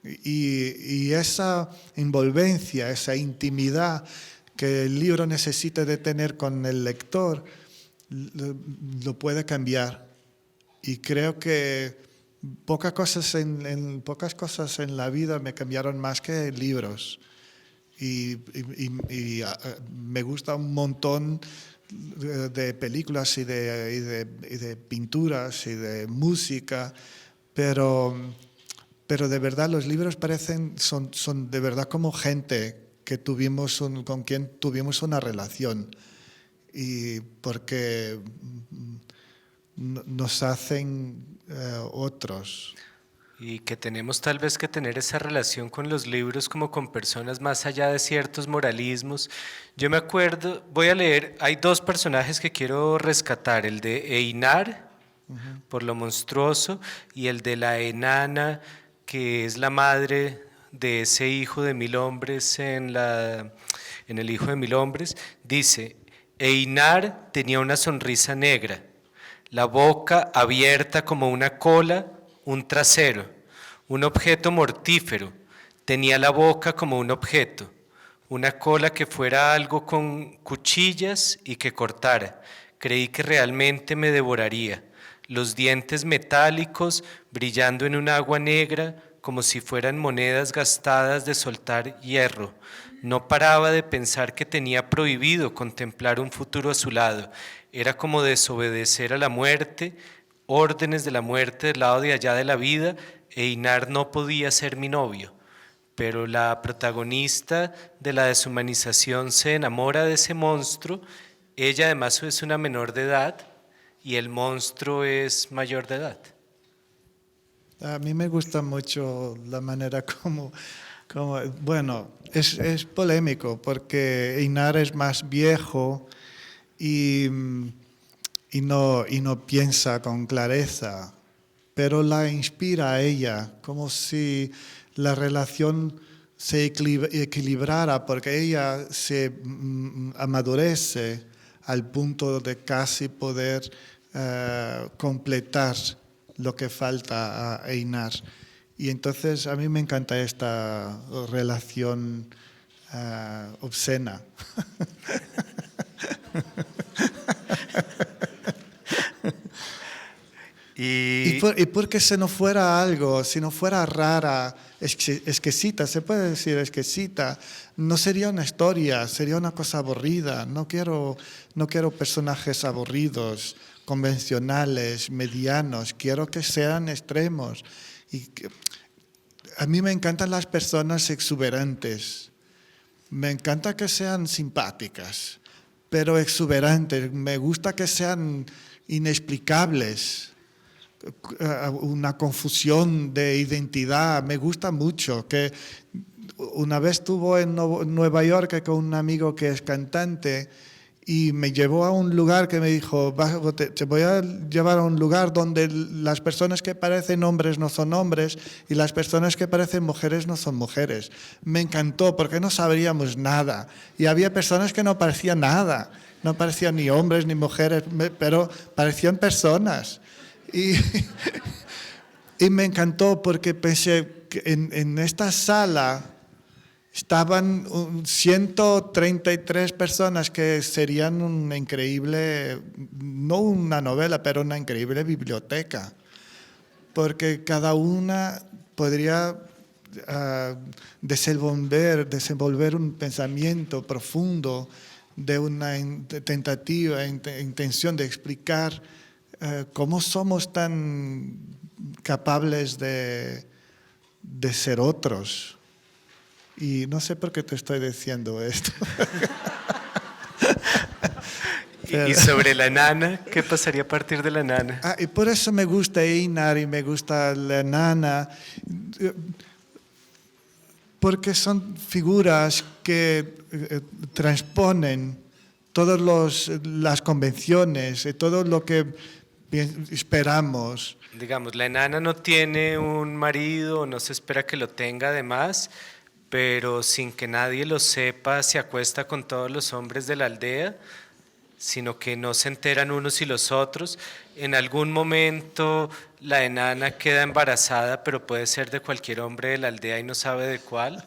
Y esa envolvencia, esa intimidad que el libro necesita de tener con el lector, lo puede cambiar. Y creo que pocas cosas en la vida me cambiaron más que libros. Y me gusta un montón de películas y de pinturas y de música, pero de verdad los libros son de verdad como gente que con quien tuvimos una relación, y porque nos hacen otros. Y que tenemos tal vez que tener esa relación con los libros como con personas más allá de ciertos moralismos. Yo me acuerdo, voy a leer, hay dos personajes que quiero rescatar, el de Einar, por lo monstruoso, y el de la enana, que es la madre de ese hijo de 1000 hombres en el hijo de 1000 hombres. Dice, Einar tenía una sonrisa negra, la boca abierta como una cola, un trasero, un objeto mortífero, tenía la boca como un objeto, una cola que fuera algo con cuchillas y que cortara. Creí que realmente me devoraría, los dientes metálicos brillando en un agua negra como si fueran monedas gastadas de soltar hierro. No paraba de pensar que tenía prohibido contemplar un futuro a su lado. Era como desobedecer a la muerte, órdenes de la muerte del lado de allá de la vida, e Einar no podía ser mi novio. Pero la protagonista de la deshumanización se enamora de ese monstruo. Ella además es una menor de edad y el monstruo es mayor de edad. A mí me gusta mucho la manera como Bueno, es polémico porque Einar es más viejo y, y no piensa con clareza, pero la inspira a ella, como si la relación se equilibrara, porque ella se amadurece al punto de casi poder completar lo que falta a Einar. Y entonces a mí me encanta esta relación obscena. Y porque si no fuera algo, si no fuera rara, exquisita, se puede decir exquisita, no sería una historia, sería una cosa aburrida. No quiero personajes aburridos, convencionales, medianos, quiero que sean extremos. A mí me encantan las personas exuberantes, me encanta que sean simpáticas, pero exuberantes, me gusta que sean inexplicables. Una confusión de identidad, me gusta mucho. Que una vez estuve en Nueva York con un amigo que es cantante y me llevó a un lugar que me dijo, te voy a llevar a un lugar donde las personas que parecen hombres no son hombres y las personas que parecen mujeres no son mujeres. Me encantó porque no sabríamos nada y había personas que no parecían nada, no parecían ni hombres ni mujeres, pero parecían personas. Y me encantó porque pensé que en esta sala estaban 133 personas que serían una increíble, no una novela, pero una increíble biblioteca, porque cada una podría desenvolver un pensamiento profundo de una tentativa, intención de explicar cómo somos tan capaces de ser otros. Y no sé por qué te estoy diciendo esto. Y sobre la nana, ¿qué pasaría a partir de la nana? Y por eso me gusta Einar y me gusta la nana, porque son figuras que transponen todas las convenciones y todo lo que esperamos. Digamos, la enana no tiene un marido, no se espera que lo tenga además, pero sin que nadie lo sepa, se acuesta con todos los hombres de la aldea, sino que no se enteran unos y los otros. En algún momento la enana queda embarazada, pero puede ser de cualquier hombre de la aldea y no sabe de cuál.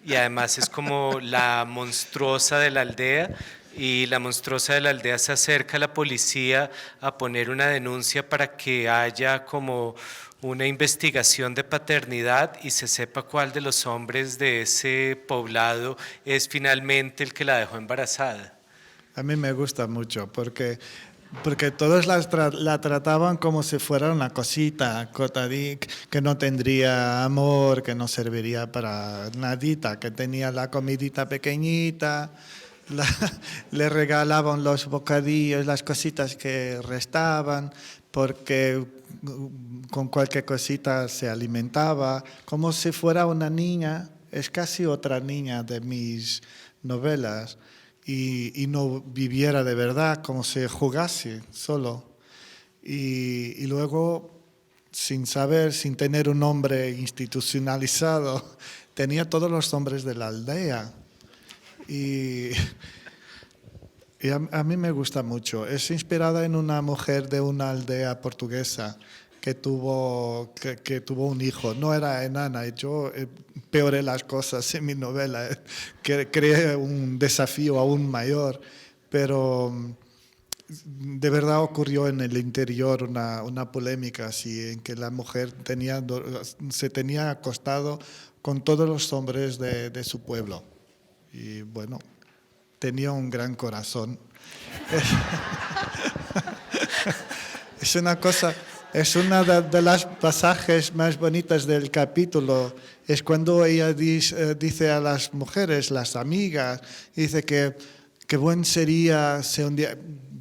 Y además es como la monstruosa de la aldea, y la monstruosa de la aldea se acerca a la policía a poner una denuncia para que haya como una investigación de paternidad y se sepa cuál de los hombres de ese poblado es finalmente el que la dejó embarazada. A mí me gusta mucho porque todos la trataban como si fuera una cosita, que no tendría amor, que no serviría para nadita, que tenía la comidita pequeñita, le regalaban los bocadillos, las cositas que restaban, porque con cualquier cosita se alimentaba, como si fuera una niña, es casi otra niña de mis novelas. Y no viviera de verdad, como si jugase solo. Y luego, sin saber, sin tener un nombre institucionalizado, tenía todos los hombres de la aldea. Y a mí me gusta mucho. Es inspirada en una mujer de una aldea portuguesa que tuvo un hijo. No era enana. Yo peoré las cosas en mi novela. Creé un desafío aún mayor. Pero de verdad ocurrió en el interior una polémica así, en que la mujer se tenía acostado con todos los hombres de su pueblo. Y bueno, tenía un gran corazón. Es una cosa... Es una de las pasajes más bonitas del capítulo. Es cuando ella dice a las mujeres, las amigas, dice que buen sería si un día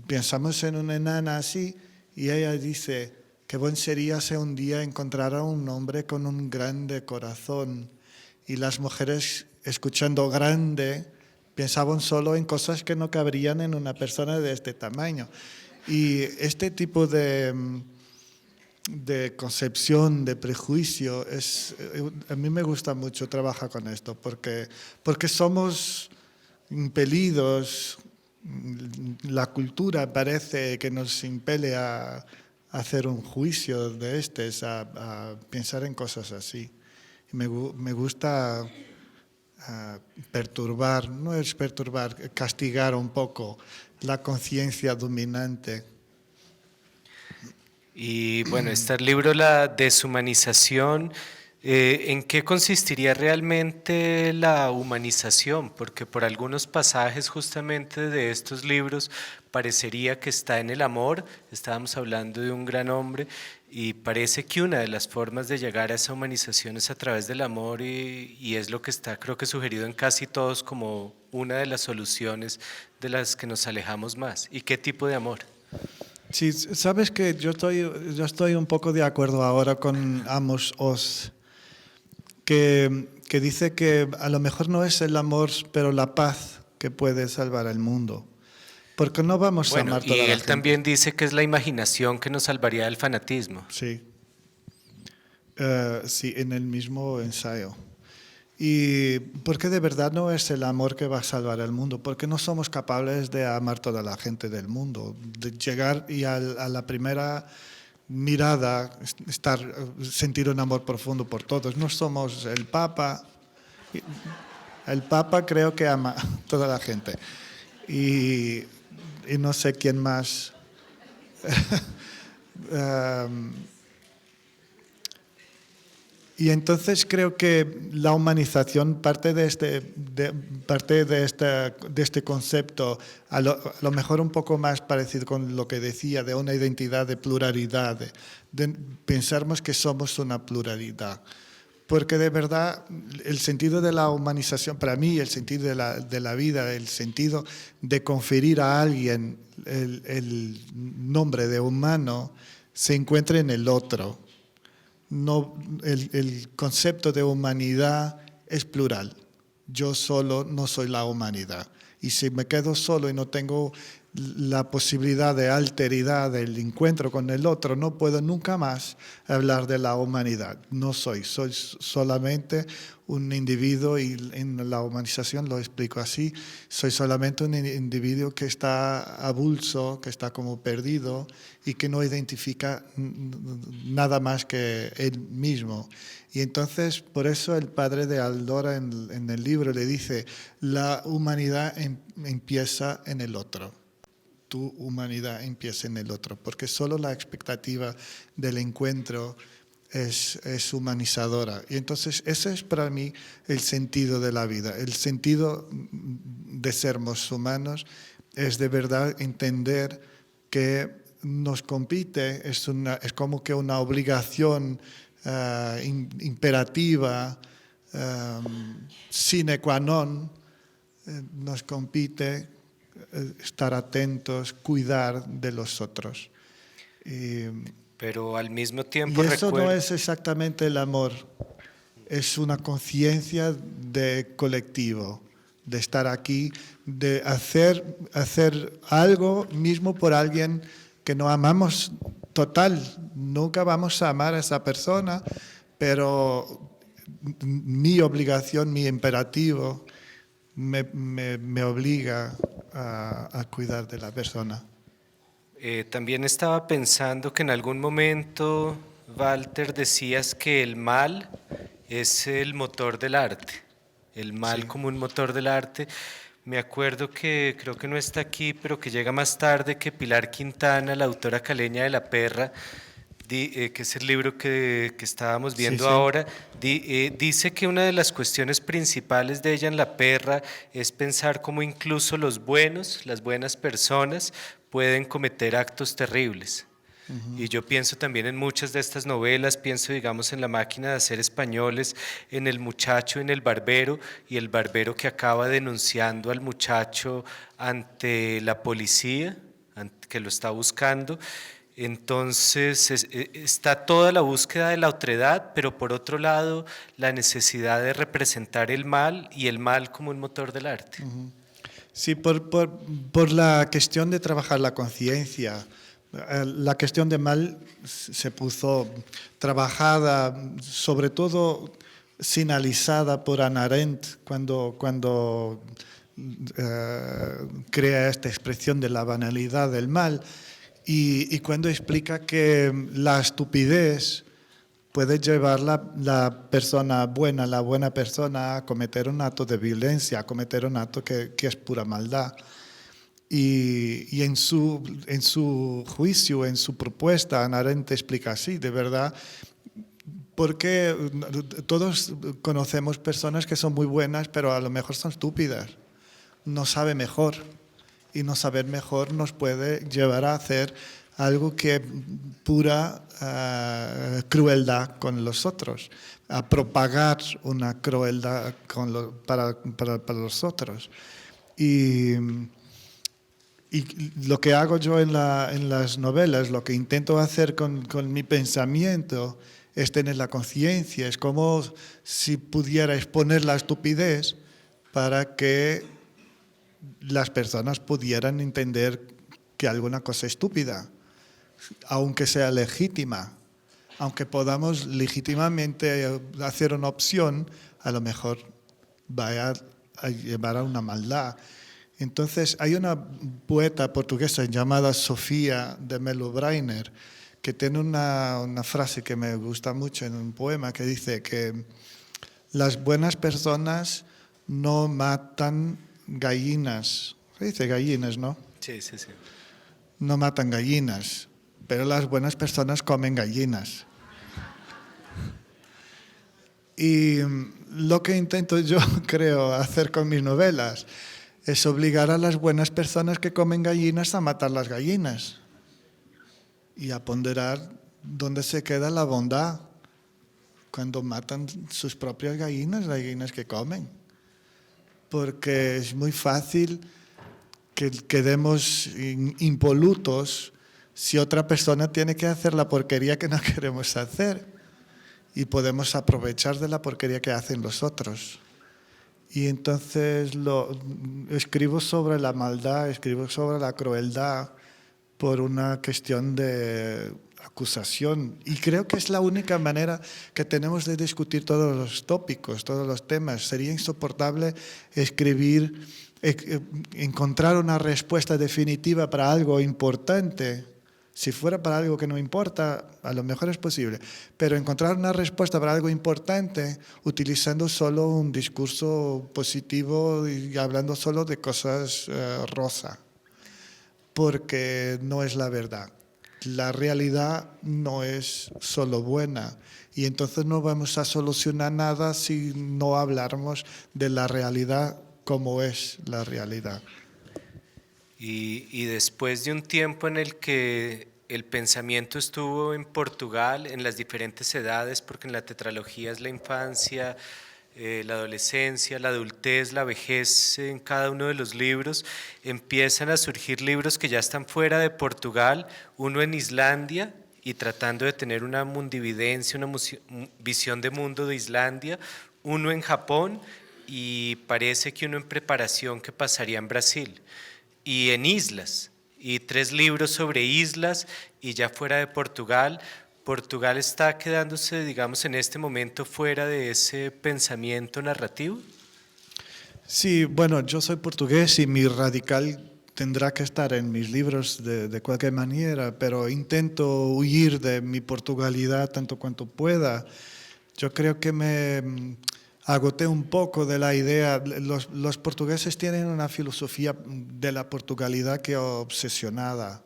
pensamos en una enana así, y ella dice que buen sería si un día encontrara un hombre con un grande corazón y las mujeres, escuchando grande, pensaban solo en cosas que no cabrían en una persona de este tamaño. Y este tipo de concepción, de prejuicio, a mí me gusta mucho trabajar con esto, porque somos impelidos, la cultura parece que nos impele a hacer un juicio de a pensar en cosas así. Me gusta perturbar, no es perturbar, castigar un poco la conciencia dominante. Y bueno, este libro, La deshumanización, ¿en qué consistiría realmente la humanización? Porque por algunos pasajes justamente de estos libros parecería que está en el amor, estábamos hablando de un gran hombre, y parece que una de las formas de llegar a esa humanización es a través del amor y es lo que está creo que sugerido en casi todos como una de las soluciones de las que nos alejamos más. ¿Y qué tipo de amor? Sí, sabes que yo estoy un poco de acuerdo ahora con Amos Oz, que dice que a lo mejor no es el amor, pero la paz que puede salvar al mundo. Porque no vamos a Bueno, amar toda y la él gente. también dice que es la imaginación que nos salvaría del fanatismo. Sí, sí, en el mismo ensayo. Y porque de verdad no es el amor que va a salvar el mundo, porque no somos capaces de amar toda la gente del mundo, de llegar y a la primera mirada sentir un amor profundo por todos. No somos el Papa. El Papa creo que ama a toda la gente. Y, y no sé quién más. Um, Y entonces creo que la humanización parte de este concepto, a lo mejor un poco más parecido con lo que decía, de una identidad de pluralidad, de pensarmos que somos una pluralidad. Porque de verdad el sentido de la humanización, para mí el sentido de la vida, el sentido de conferir a alguien el nombre de humano, se encuentra en el otro. No, el concepto de humanidad es plural. Yo solo no soy la humanidad. Y si me quedo solo y no tengo la posibilidad de alteridad, del encuentro con el otro, no puedo nunca más hablar de la humanidad. No soy solamente un individuo, y en la humanización lo explico así, soy solamente un individuo que está avulso, que está como perdido y que no identifica nada más que él mismo. Y entonces, por eso el padre de Aldora en el libro le dice, la humanidad empieza en el otro. Tu humanidad empieza en el otro, porque solo la expectativa del encuentro es humanizadora. Y entonces ese es para mí el sentido de la vida. El sentido de sermos humanos es de verdad entender que nos compite, es como que una obligación imperativa, sine qua non, nos compite estar atentos, cuidar de los otros. Pero al mismo Y tiempo eso no recuerdo, es exactamente el amor, es una conciencia de colectivo, de estar aquí, de hacer algo mismo por alguien que no amamos total. Nunca vamos a amar a esa persona, pero mi obligación, mi imperativo, me obliga a cuidar de la persona. también estaba pensando que en algún momento, Walter, decías que el mal es el motor del arte, el mal Sí, como un motor del arte. Me acuerdo que creo que no está aquí, pero que llega más tarde, que Pilar Quintana, la autora caleña de La Perra, que es el libro que estábamos sí, viendo sí. ahora, dice que una de las cuestiones principales de ella en La Perra es pensar cómo incluso los buenos, las buenas personas, pueden cometer actos terribles. Y yo pienso también en muchas de estas novelas, pienso digamos en La máquina de hacer españoles, en El muchacho, en El barbero, y el barbero que acaba denunciando al muchacho ante la policía, que lo está buscando. Entonces está toda la búsqueda de la otredad, pero por otro lado la necesidad de representar el mal y el mal como un motor del arte. Sí, por la cuestión de trabajar la conciencia. La cuestión de mal se puso trabajada, sobre todo sinalizada por Hannah Arendt cuando crea esta expresión de la banalidad del mal y cuando explica que la estupidez puede llevar la persona buena, la buena persona, a cometer un acto de violencia, a cometer un acto que es pura maldad. Y en su juicio, en su propuesta, Hannah Arendt explica así, de verdad, porque todos conocemos personas que son muy buenas, pero a lo mejor son estúpidas, no sabe mejor, y no saber mejor nos puede llevar a hacer algo que es pura crueldad con los otros, a propagar una crueldad para los otros. Y lo que hago yo en las novelas, lo que intento hacer con mi pensamiento es tener la conciencia, es como si pudiera exponer la estupidez para que las personas pudieran entender que alguna cosa es estúpida, aunque sea legítima, aunque podamos legítimamente hacer una opción, a lo mejor vaya a llevar a una maldad. Entonces, hay una poeta portuguesa llamada Sofía de Melo Brainer que tiene una frase que me gusta mucho en un poema que dice que las buenas personas no matan gallinas. Se dice gallinas, ¿no? Sí, sí, sí. No matan gallinas, pero las buenas personas comen gallinas. Y lo que intento yo, creo, hacer con mis novelas es obligar a las buenas personas que comen gallinas a matar las gallinas y a ponderar dónde se queda la bondad cuando matan sus propias gallinas, las gallinas que comen. Porque es muy fácil que quedemos impolutos si otra persona tiene que hacer la porquería que no queremos hacer y podemos aprovechar de la porquería que hacen los otros. Y entonces escribo sobre la maldad, escribo sobre la crueldad por una cuestión de acusación. Y creo que es la única manera que tenemos de discutir todos los tópicos, todos los temas. Sería insoportable escribir, encontrar una respuesta definitiva para algo importante. Si fuera para algo que no importa, a lo mejor es posible, pero encontrar una respuesta para algo importante utilizando solo un discurso positivo y hablando solo de cosas rosa, porque no es la verdad. La realidad no es solo buena y entonces no vamos a solucionar nada si no hablamos de la realidad como es la realidad. Y después de un tiempo en el que el pensamiento estuvo en Portugal en las diferentes edades, porque en la tetralogía es la infancia, la adolescencia, la adultez, la vejez en cada uno de los libros, empiezan a surgir libros que ya están fuera de Portugal, uno en Islandia y tratando de tener una mundividencia, una visión de mundo de Islandia, uno en Japón y parece que uno en preparación que pasaría en Brasil. Y en islas, y 3 libros sobre islas, y ya fuera de Portugal. Portugal está quedándose, digamos, en este momento fuera de ese pensamiento narrativo. Sí, bueno, yo soy portugués y mi radical tendrá que estar en mis libros de cualquier manera, pero intento huir de mi portugalidad tanto cuanto pueda. Yo creo que me agoté un poco de la idea. Los portugueses tienen una filosofía de la portugalidad que es obsesionada.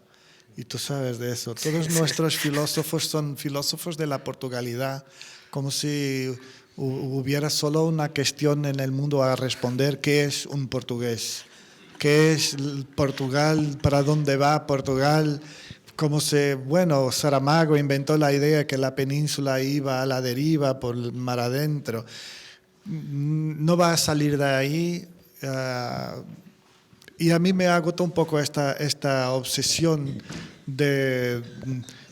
Y tú sabes de eso. Todos nuestros filósofos son filósofos de la portugalidad, como si hubiera solo una cuestión en el mundo a responder: ¿qué es un portugués? ¿Qué es Portugal? ¿Para dónde va Portugal? Bueno, Saramago inventó la idea que la península iba a la deriva por el mar adentro. No va a salir de ahí. Y a mí me agotó un poco esta obsesión de,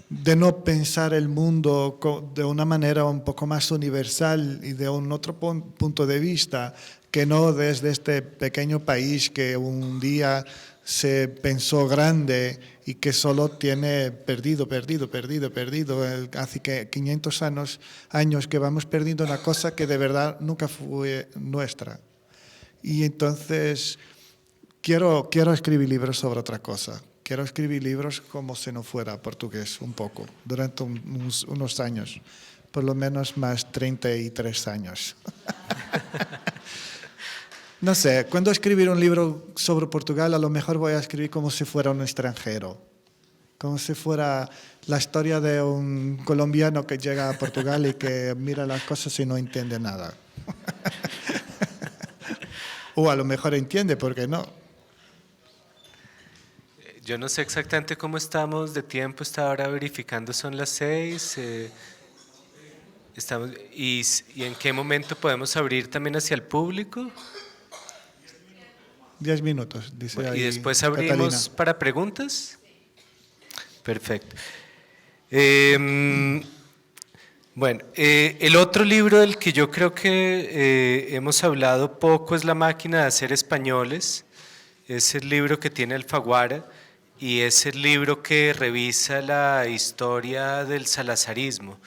de no pensar el mundo de una manera un poco más universal y de un otro punto de vista, que no desde este pequeño país que un día se pensó grande y que solo tiene perdido. Hace que 500 años que vamos perdiendo una cosa que de verdad nunca fue nuestra. Y entonces quiero escribir libros sobre otra cosa. Quiero escribir libros como si no fuera portugués, un poco, durante unos años, por lo menos más 33 años. No sé, cuando escribir un libro sobre Portugal, a lo mejor voy a escribir como si fuera un extranjero, como si fuera la historia de un colombiano que llega a Portugal y que mira las cosas y no entiende nada. O a lo mejor entiende, ¿por qué no? Yo no sé exactamente cómo estamos de tiempo, estaba ahora verificando, son las 6. Estamos, y en qué momento podemos abrir también hacia el público. 10 minutos, dice Y ahí después Catalina. abrimos para preguntas. Perfecto. Bueno, el otro libro del que yo creo que hemos hablado poco es La máquina de hacer españoles. Es el libro que tiene Alfaguara y es el libro que revisa la historia del salazarismo.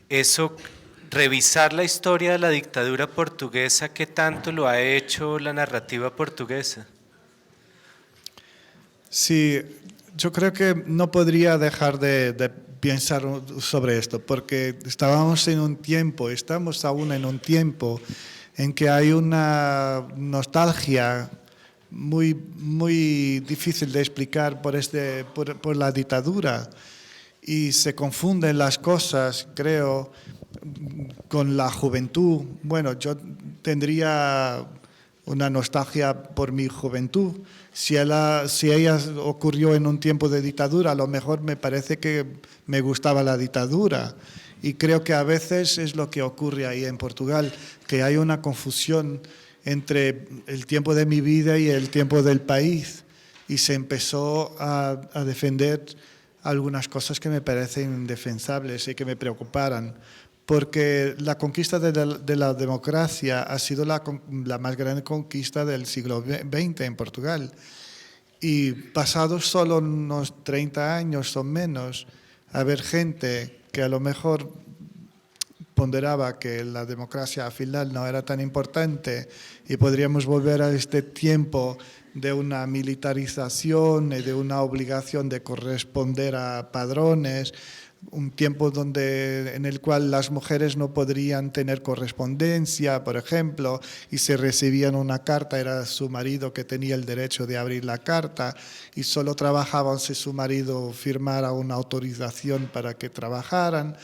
Eso, revisar la historia de la dictadura portuguesa, ¿qué tanto lo ha hecho la narrativa portuguesa? Sí, yo creo que no podría dejar de pensar sobre esto, porque estamos aún en un tiempo en que hay una nostalgia muy difícil de explicar por la dictadura y se confunden las cosas, creo, con la juventud. Bueno, yo tendría una nostalgia por mi juventud. Si ella ocurrió en un tiempo de dictadura, a lo mejor me parece que me gustaba la dictadura. Y creo que a veces es lo que ocurre ahí en Portugal, que hay una confusión entre el tiempo de mi vida y el tiempo del país. Y se empezó a defender algunas cosas que me parecen indefensables y que me preocuparan, porque la conquista de la democracia ha sido la más grande conquista del siglo XX en Portugal. Y pasados solo unos 30 años o menos, haber gente que a lo mejor ponderaba que la democracia al final no era tan importante y podríamos volver a este tiempo de una militarización y de una obligación de corresponder a padrones, un tiempo en el cual las mujeres no podrían tener correspondencia, por ejemplo, y si recibían una carta era su marido que tenía el derecho de abrir la carta y solo trabajaban si su marido firmara una autorización para que trabajaran.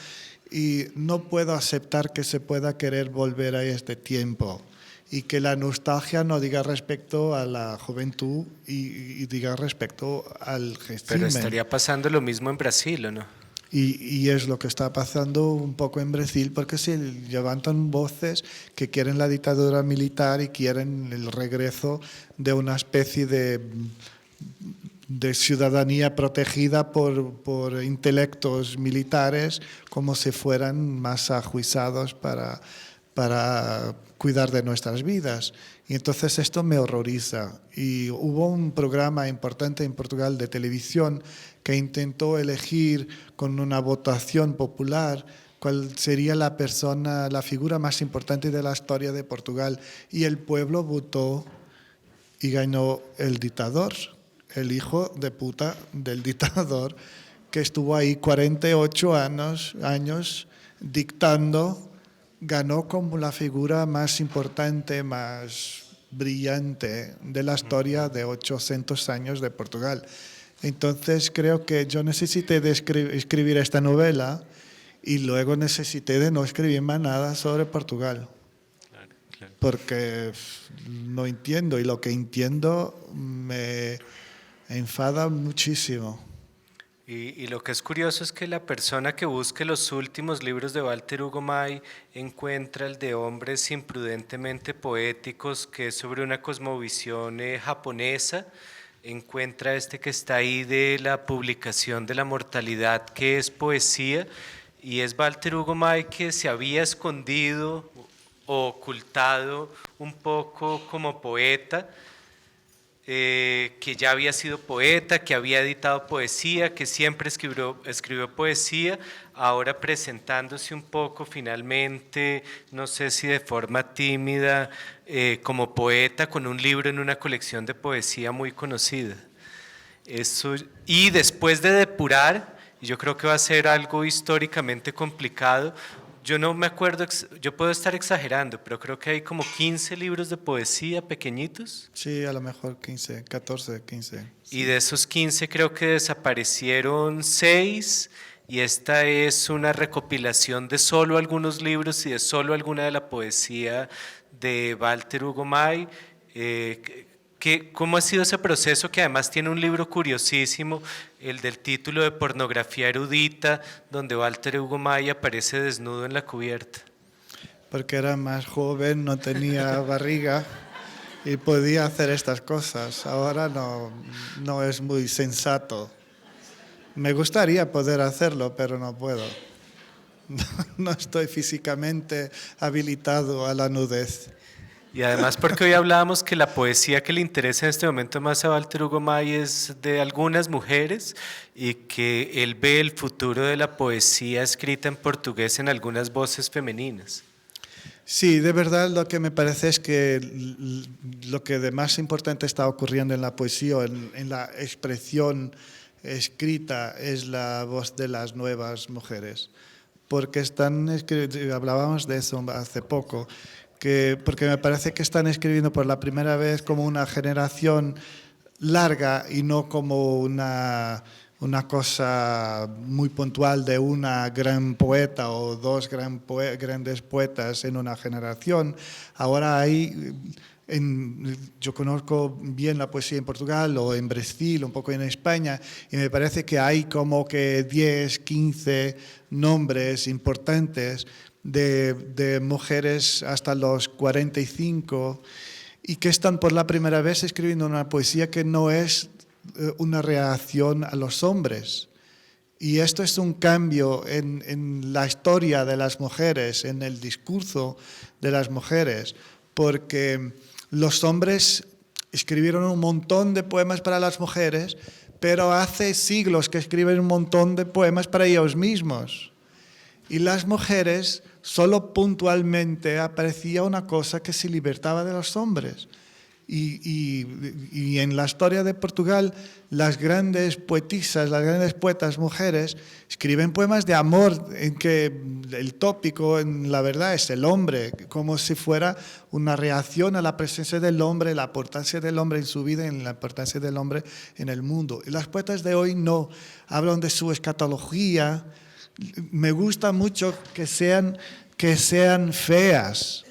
Y no puedo aceptar que se pueda querer volver a este tiempo y que la nostalgia no diga respecto a la juventud y diga respecto al régimen. Pero estaría pasando lo mismo en Brasil, ¿o no? Y es lo que está pasando un poco en Brasil, porque se levantan voces que quieren la dictadura militar y quieren el regreso de una especie de ciudadanía protegida por intelectos militares, como si fueran más ajuizados para cuidar de nuestras vidas. Y entonces esto me horroriza. Y hubo un programa importante en Portugal de televisión que intentó elegir con una votación popular cuál sería la figura más importante de la historia de Portugal. Y el pueblo votó y ganó el dictador, el hijo de puta del dictador, que estuvo ahí 48 años dictando, ganó como la figura más importante, más brillante de la historia de 800 años de Portugal. Entonces creo que yo necesité de escribir esta novela y luego necesité de no escribir más nada sobre Portugal. Claro. Porque no entiendo y lo que entiendo me enfada muchísimo. Y lo que es curioso es que la persona que busque los últimos libros de Walter Hugo May encuentra el de Hombres imprudentemente poéticos, que es sobre una cosmovisión japonesa, encuentra este que está ahí de la publicación de la mortalidad, que es poesía, y es Walter Hugo May, que se había escondido o ocultado un poco como poeta, que ya había sido poeta, que había editado poesía, que siempre escribió poesía, ahora presentándose un poco finalmente, no sé si de forma tímida, como poeta con un libro en una colección de poesía muy conocida. Eso, y después de depurar, y yo creo que va a ser algo históricamente complicado, yo no me acuerdo, yo puedo estar exagerando, pero creo que hay como 15 libros de poesía pequeñitos. Sí, a lo mejor 15, 14, 15. Y Sí. de esos 15 creo que desaparecieron 6 y esta es una recopilación de solo algunos libros y de solo alguna de la poesía de Walter Hugo May. ¿Cómo ha sido ese proceso? Que además tiene un libro curiosísimo, el del título de Pornografía erudita, donde Walter Hugo May aparece desnudo en la cubierta. Porque era más joven, no tenía barriga y podía hacer estas cosas. Ahora no es muy sensato. Me gustaría poder hacerlo, pero no puedo. No estoy físicamente habilitado a la nudez. Y además porque hoy hablábamos que la poesía que le interesa en este momento más a Walter Hugo May es de algunas mujeres y que él ve el futuro de la poesía escrita en portugués en algunas voces femeninas. Sí, de verdad lo que me parece es que lo que de más importante está ocurriendo en la poesía, en la expresión escrita, es la voz de las nuevas mujeres. Porque hablábamos de eso hace poco, porque me parece que están escribiendo por la primera vez como una generación larga y no como una cosa muy puntual de una gran poeta o dos grandes poetas en una generación. Ahora hay, yo conozco bien la poesía en Portugal o en Brasil, un poco en España, y me parece que hay como que 10, 15 nombres importantes de mujeres hasta los 45 y que están por la primera vez escribiendo una poesía que no es una reacción a los hombres. Y esto es un cambio en la historia de las mujeres, en el discurso de las mujeres, porque los hombres escribieron un montón de poemas para las mujeres, pero hace siglos que escriben un montón de poemas para ellos mismos. Y las mujeres, solo puntualmente aparecía una cosa que se libertaba de los hombres. Y en la historia de Portugal, las grandes poetisas, las grandes poetas mujeres, escriben poemas de amor en que el tópico, en la verdad, es el hombre, como si fuera una reacción a la presencia del hombre, la importancia del hombre en su vida y la importancia del hombre en el mundo. Y las poetas de hoy no, hablan de su escatología. Me gusta mucho que sean feas,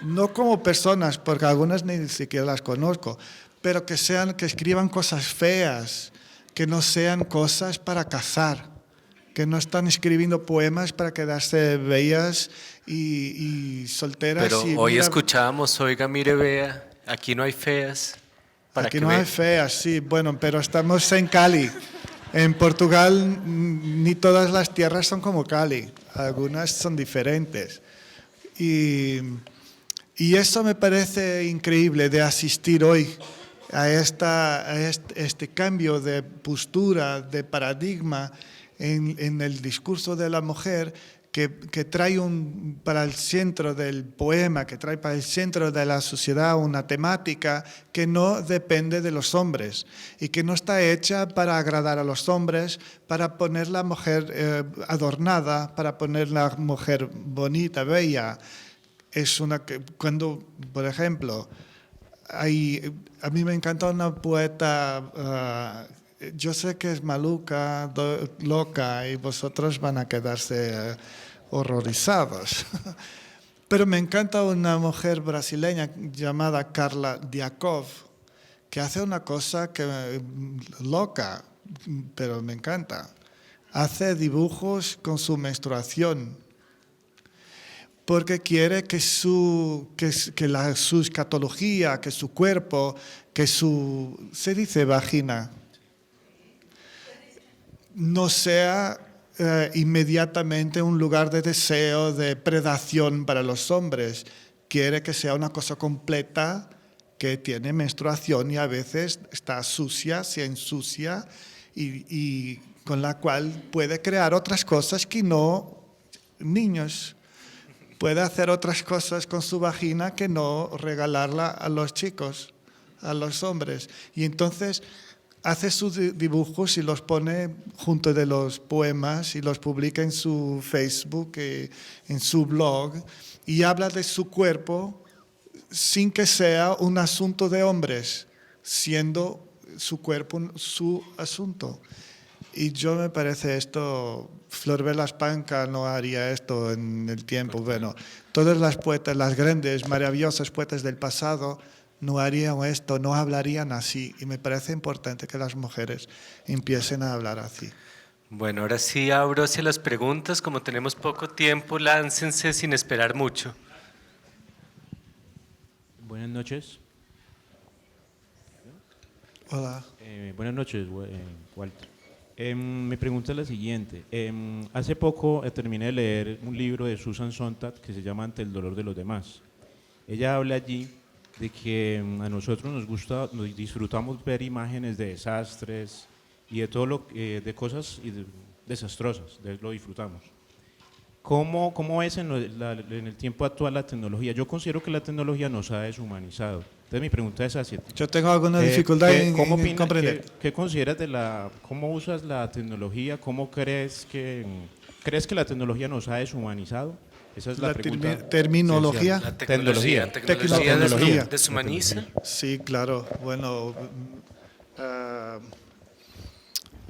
no como personas, porque algunas ni siquiera las conozco, pero que escriban cosas feas, que no sean cosas para cazar, que no están escribiendo poemas para quedarse bellas y solteras. Pero y hoy mira, escuchábamos, oiga, mire, vea, aquí no hay feas. Para aquí que no hay feas, sí, bueno, pero estamos en Cali. En Portugal ni todas las tierras son como Cali, algunas son diferentes. Y eso me parece increíble de asistir hoy a este cambio de postura, de paradigma en el discurso de la mujer que trae para el centro del poema, que trae para el centro de la sociedad una temática que no depende de los hombres y que no está hecha para agradar a los hombres, para poner la mujer adornada, para poner la mujer bonita, bella. Cuando, por ejemplo, a mí me encanta una poeta, yo sé que es maluca, loca, y vosotros van a quedarse horrorizados, pero me encanta una mujer brasileña llamada Carla Diakov, que hace una cosa loca, pero me encanta. Hace dibujos con su menstruación. porque quiere que su escatología, que su cuerpo, se dice vagina, no sea inmediatamente un lugar de deseo, de predación para los hombres. Quiere que sea una cosa completa, que tiene menstruación y a veces está sucia, se ensucia y con la cual puede crear otras cosas que no niños. Puede hacer otras cosas con su vagina que no regalarla a los chicos, a los hombres. Y entonces hace sus dibujos y los pone junto de los poemas y los publica en su Facebook, en su blog, y habla de su cuerpo sin que sea un asunto de hombres, siendo su cuerpo su asunto. Y yo me parece esto, Flor Espanca no haría esto en el tiempo. Bueno, todas las poetas, las grandes, maravillosas poetas del pasado no harían esto, no hablarían así. Y me parece importante que las mujeres empiecen a hablar así. Bueno, ahora sí abro hacia las preguntas. Como tenemos poco tiempo, láncense sin esperar mucho. Buenas noches. Hola. Buenas noches, Walter. Mi pregunta es la siguiente. Hace poco terminé de leer un libro de Susan Sontag que se llama Ante el dolor de los demás. Ella habla allí de que a nosotros nos gusta, nos disfrutamos ver imágenes de desastres y de todo de cosas desastrosas, lo disfrutamos. ¿Cómo es en el tiempo actual la tecnología? Yo considero que la tecnología nos ha deshumanizado. Entonces mi pregunta es así. Yo tengo alguna dificultad en comprender. ¿Qué consideras cómo usas la tecnología? ¿Cómo crees que la tecnología nos ha deshumanizado? Esa es la pregunta. Terminología. La tecnología deshumaniza. Sí, claro. Bueno,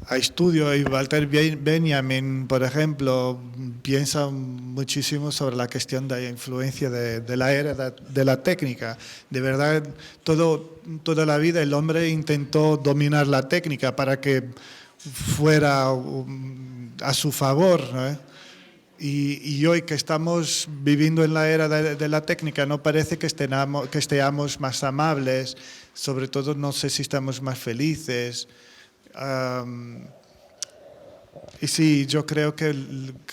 hay estudios y Walter Benjamin, por ejemplo, piensa muchísimo sobre la cuestión de la influencia de la era de la técnica. De verdad, toda la vida el hombre intentó dominar la técnica para que fuera a su favor, ¿no? Y hoy que estamos viviendo en la era de la técnica, no parece que estemos más amables, sobre todo no sé si estamos más felices. Y sí, yo creo que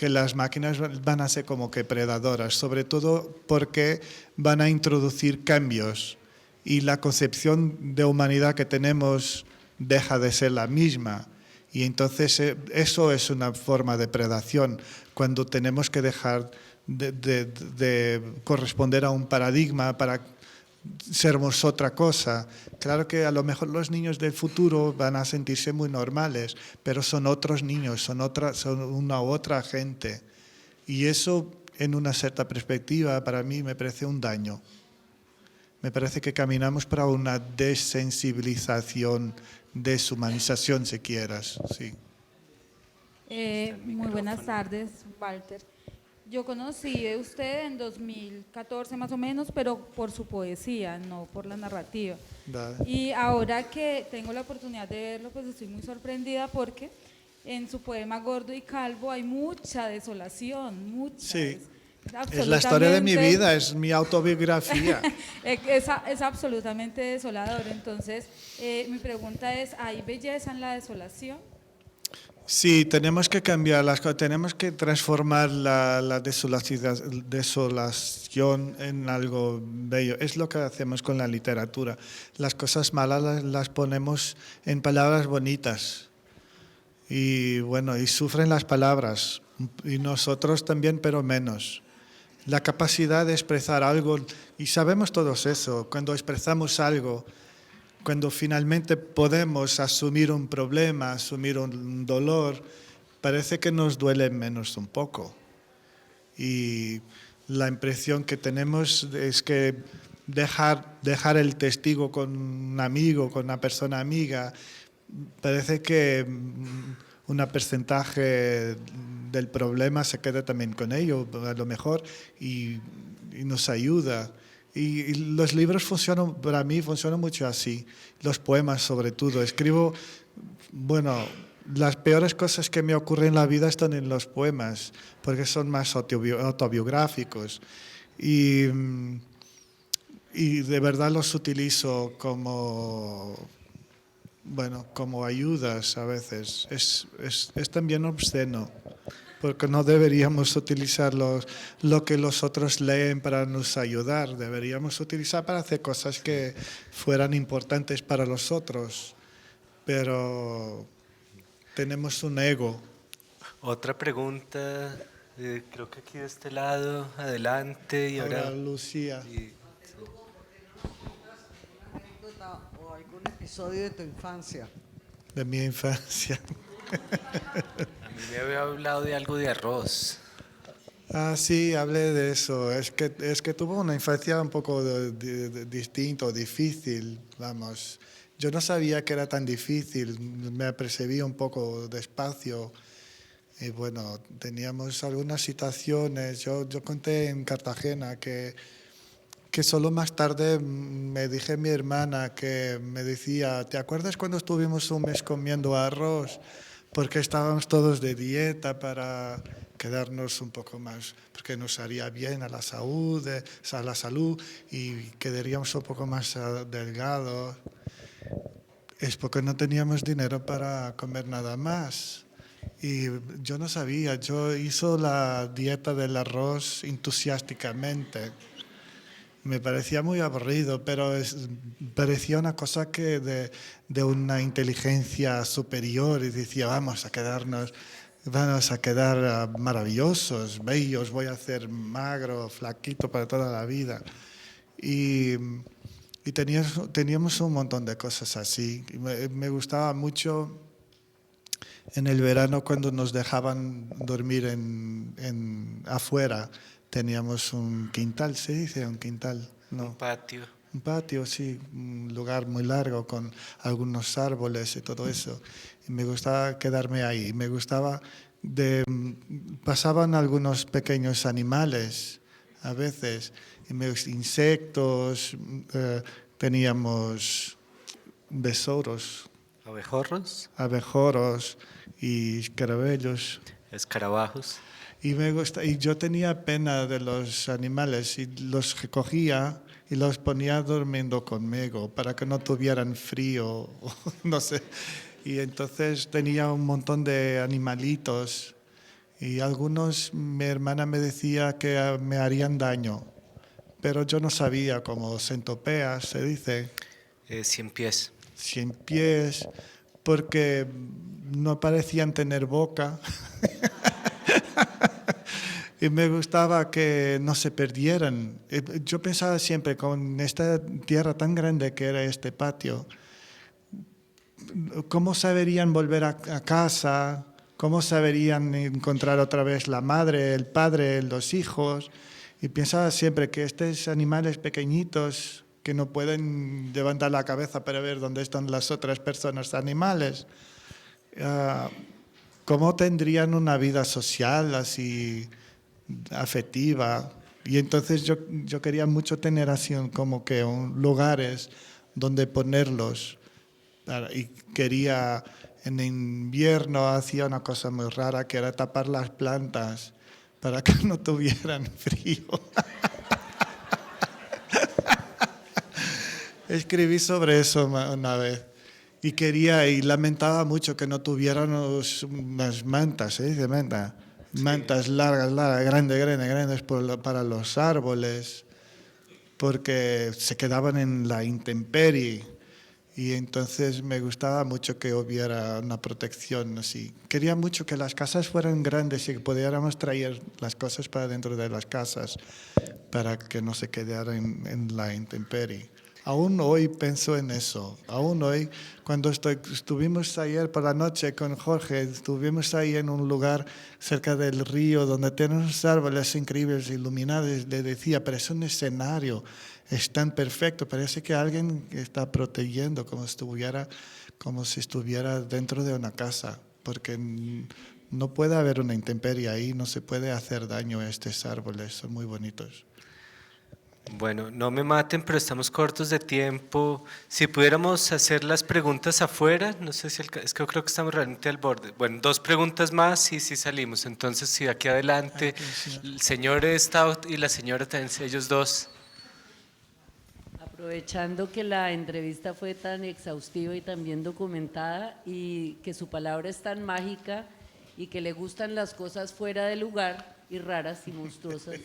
las máquinas van a ser como que predadoras, sobre todo porque van a introducir cambios y la concepción de humanidad que tenemos deja de ser la misma. Y entonces eso es una forma de predación, cuando tenemos que dejar de corresponder a un paradigma para sermos otra cosa. Claro que a lo mejor los niños del futuro van a sentirse muy normales, pero son otros niños, son una otra gente. Y eso, en una cierta perspectiva, para mí me parece un daño. Me parece que caminamos para una desensibilización, deshumanización, si quieras. Sí. Muy buenas tardes, Walter. Yo conocí de usted en 2014 más o menos, pero por su poesía, no por la narrativa. Vale. Y ahora que tengo la oportunidad de verlo, pues estoy muy sorprendida porque en su poema Gordo y Calvo hay mucha desolación, mucha. Sí, es la historia de mi vida, es mi autobiografía. es absolutamente desolador. Entonces, mi pregunta es, ¿hay belleza en la desolación? Sí, tenemos que cambiar las cosas, tenemos que transformar la desolación en algo bello. Es lo que hacemos con la literatura. Las cosas malas las ponemos en palabras bonitas. Y bueno, y sufren las palabras. Y nosotros también, pero menos. La capacidad de expresar algo, y sabemos todos eso, cuando expresamos algo, cuando finalmente podemos asumir un problema, asumir un dolor, parece que nos duele menos un poco. Y la impresión que tenemos es que dejar el testigo con un amigo, con una persona amiga, parece que un porcentaje del problema se queda también con ello, a lo mejor, y nos ayuda. Y los libros para mí funcionan mucho así, los poemas sobre todo. Escribo, bueno, las peores cosas que me ocurren en la vida están en los poemas, porque son más autobiográficos. Y, y de verdad los utilizo como, bueno, como ayudas a veces. Es también obsceno, porque no deberíamos utilizar lo que los otros leen para nos ayudar. Deberíamos utilizar para hacer cosas que fueran importantes para los otros. Pero tenemos un ego. Otra pregunta, creo que aquí de este lado, adelante y Ahora, ahora... Lucía. y- Anécdota o algún episodio de tu infancia. De mi infancia. a mí me había hablado de algo de arroz. Ah, sí, hablé de eso. Es que tuvo una infancia un poco distinta, difícil, vamos. Yo no sabía que era tan difícil, me apercibí un poco despacio. Y bueno, teníamos algunas situaciones. Yo conté en Cartagena que solo más tarde me dije a mi hermana que me decía, ¿te acuerdas cuando estuvimos un mes comiendo arroz? Porque estábamos todos de dieta para quedarnos un poco más, porque nos haría bien a la salud, y quedaríamos un poco más delgados. Es porque no teníamos dinero para comer nada más. Y yo no sabía, yo hice la dieta del arroz entusiásticamente. Me parecía muy aburrido, pero parecía una cosa que de una inteligencia superior y decía, vamos a quedar maravillosos, bellos, voy a ser magro, flaquito para toda la vida. Y teníamos un montón de cosas así. Me gustaba mucho en el verano cuando nos dejaban dormir afuera. Teníamos un quintal, ¿se dice? Un quintal, no. Un patio. Un patio, sí, un lugar muy largo con algunos árboles y todo eso. Y me gustaba quedarme ahí. Me gustaba pasaban algunos pequeños animales a veces, insectos, teníamos besoros, abejorros y escarabellos. Escarabajos. Y yo tenía pena de los animales y los recogía y los ponía durmiendo conmigo para que no tuvieran frío, no sé. Y entonces tenía un montón de animalitos y algunos, mi hermana me decía que me harían daño, pero yo no sabía, como centopeas se dice. 100 pies. 100 pies, porque no parecían tener boca. Y me gustaba que no se perdieran. Yo pensaba siempre, con esta tierra tan grande que era este patio, ¿cómo saberían volver a casa? ¿Cómo saberían encontrar otra vez la madre, el padre, los hijos? Y pensaba siempre que estos animales pequeñitos que no pueden levantar la cabeza para ver dónde están las otras personas animales, ¿cómo tendrían una vida social así afectiva? Y entonces yo quería mucho tener así como que lugares donde ponerlos. Y quería, en invierno hacía una cosa muy rara, que era tapar las plantas para que no tuvieran frío. Escribí sobre eso una vez. Y lamentaba mucho que no tuvieran unas mantas, ¿se dice manta? Mantas largas, grandes para los árboles, porque se quedaban en la intemperie. Y entonces me gustaba mucho que hubiera una protección así. Quería mucho que las casas fueran grandes y que pudiéramos traer las cosas para dentro de las casas para que no se quedaran en la intemperie. Aún hoy pienso en eso. Aún hoy, cuando estuvimos ayer por la noche con Jorge, estuvimos ahí en un lugar cerca del río donde tienen unos árboles increíbles iluminados. Le decía, pero es un escenario, es tan perfecto, parece que alguien está protegiendo como si estuviera dentro de una casa, porque no puede haber una intemperie ahí, no se puede hacer daño a estos árboles, son muy bonitos. Bueno, no me maten, pero estamos cortos de tiempo. Si pudiéramos hacer las preguntas afuera, no sé si es que yo creo que estamos realmente al borde. Bueno, 2 preguntas más y sí salimos. Entonces, sí, aquí adelante, el señor Stout y la señora también, ellos dos. Aprovechando que la entrevista fue tan exhaustiva y tan bien documentada y que su palabra es tan mágica y que le gustan las cosas fuera de lugar y raras y monstruosas,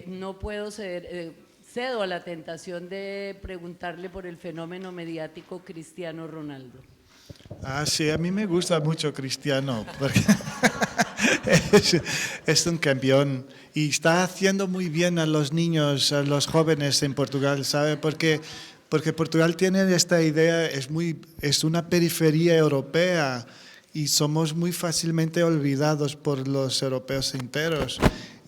no puedo ceder, cedo a la tentación de preguntarle por el fenómeno mediático Cristiano Ronaldo. Ah, sí, a mí me gusta mucho Cristiano, porque es un campeón y está haciendo muy bien a los niños, a los jóvenes en Portugal, ¿sabe? Porque Portugal tiene esta idea, es una periferia europea y somos muy fácilmente olvidados por los europeos enteros.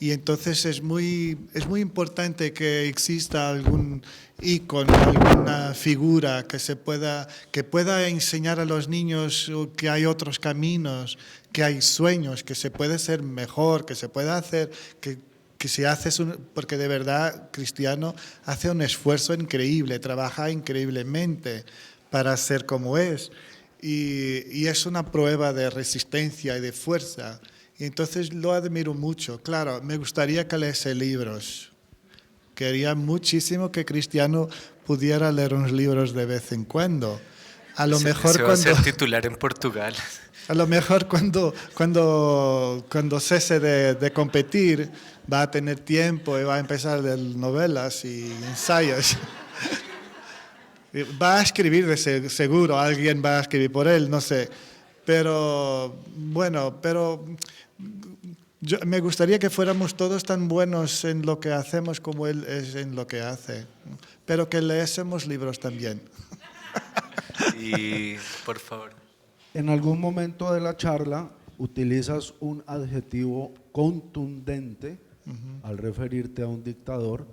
Y entonces es muy importante que exista algún ícono, alguna figura que pueda enseñar a los niños que hay otros caminos, que hay sueños, que se puede ser mejor, que se puede hacer, que si haces porque de verdad Cristiano hace un esfuerzo increíble, trabaja increíblemente para ser como es. Y es una prueba de resistencia y de fuerza. Y entonces lo admiro mucho. Claro, me gustaría que leyese libros. Quería muchísimo que Cristiano pudiera leer unos libros de vez en cuando. A lo mejor se va a ser titular en Portugal. A lo mejor cuando cese de competir va a tener tiempo y va a empezar a leer novelas y ensayos. Va a escribir seguro, alguien va a escribir por él, no sé. Pero bueno, me gustaría que fuéramos todos tan buenos en lo que hacemos como él es en lo que hace, pero que leésemos libros también. Y por favor. En algún momento de la charla utilizas un adjetivo contundente al referirte a un dictador,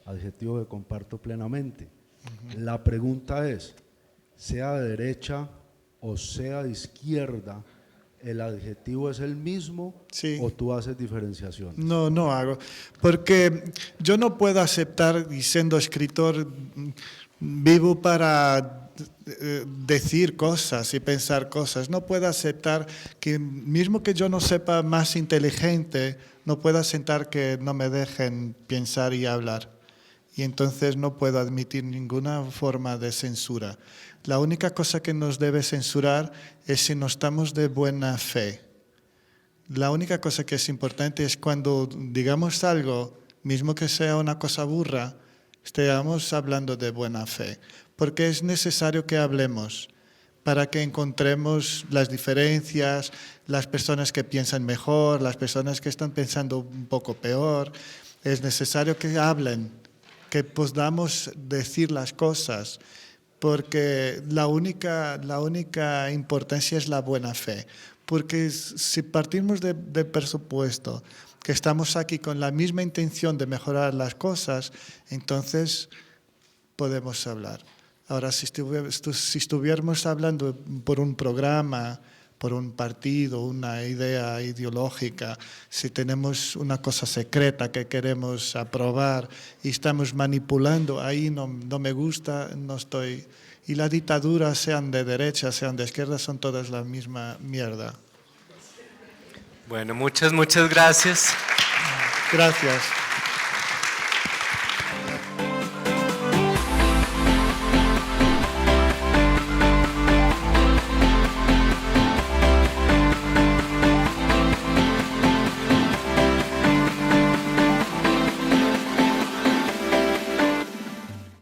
adjetivo que comparto plenamente. La pregunta es, sea de derecha o sea de izquierda, ¿el adjetivo es el mismo Sí. o tú haces diferenciación? No hago, porque yo no puedo aceptar, y siendo escritor, vivo para decir cosas y pensar cosas. No puedo aceptar que, mismo que yo no sepa más inteligente, no puedo aceptar que no me dejen pensar y hablar. Y entonces no puedo admitir ninguna forma de censura. La única cosa que nos debe censurar es si no estamos de buena fe. La única cosa que es importante es cuando digamos algo, mismo que sea una cosa burra, estemos hablando de buena fe. Porque es necesario que hablemos para que encontremos las diferencias, las personas que piensan mejor, las personas que están pensando un poco peor. Es necesario que hablen, que podamos decir las cosas, porque la única importancia es la buena fe. Porque si partimos del presupuesto que estamos aquí con la misma intención de mejorar las cosas, entonces podemos hablar. Ahora, si estuviéramos hablando por un programa, por un partido, una idea ideológica, si tenemos una cosa secreta que queremos aprobar y estamos manipulando, ahí no me gusta, no estoy. Y la dictadura, sean de derecha, sean de izquierda, son todas la misma mierda. Bueno, muchas gracias. Gracias.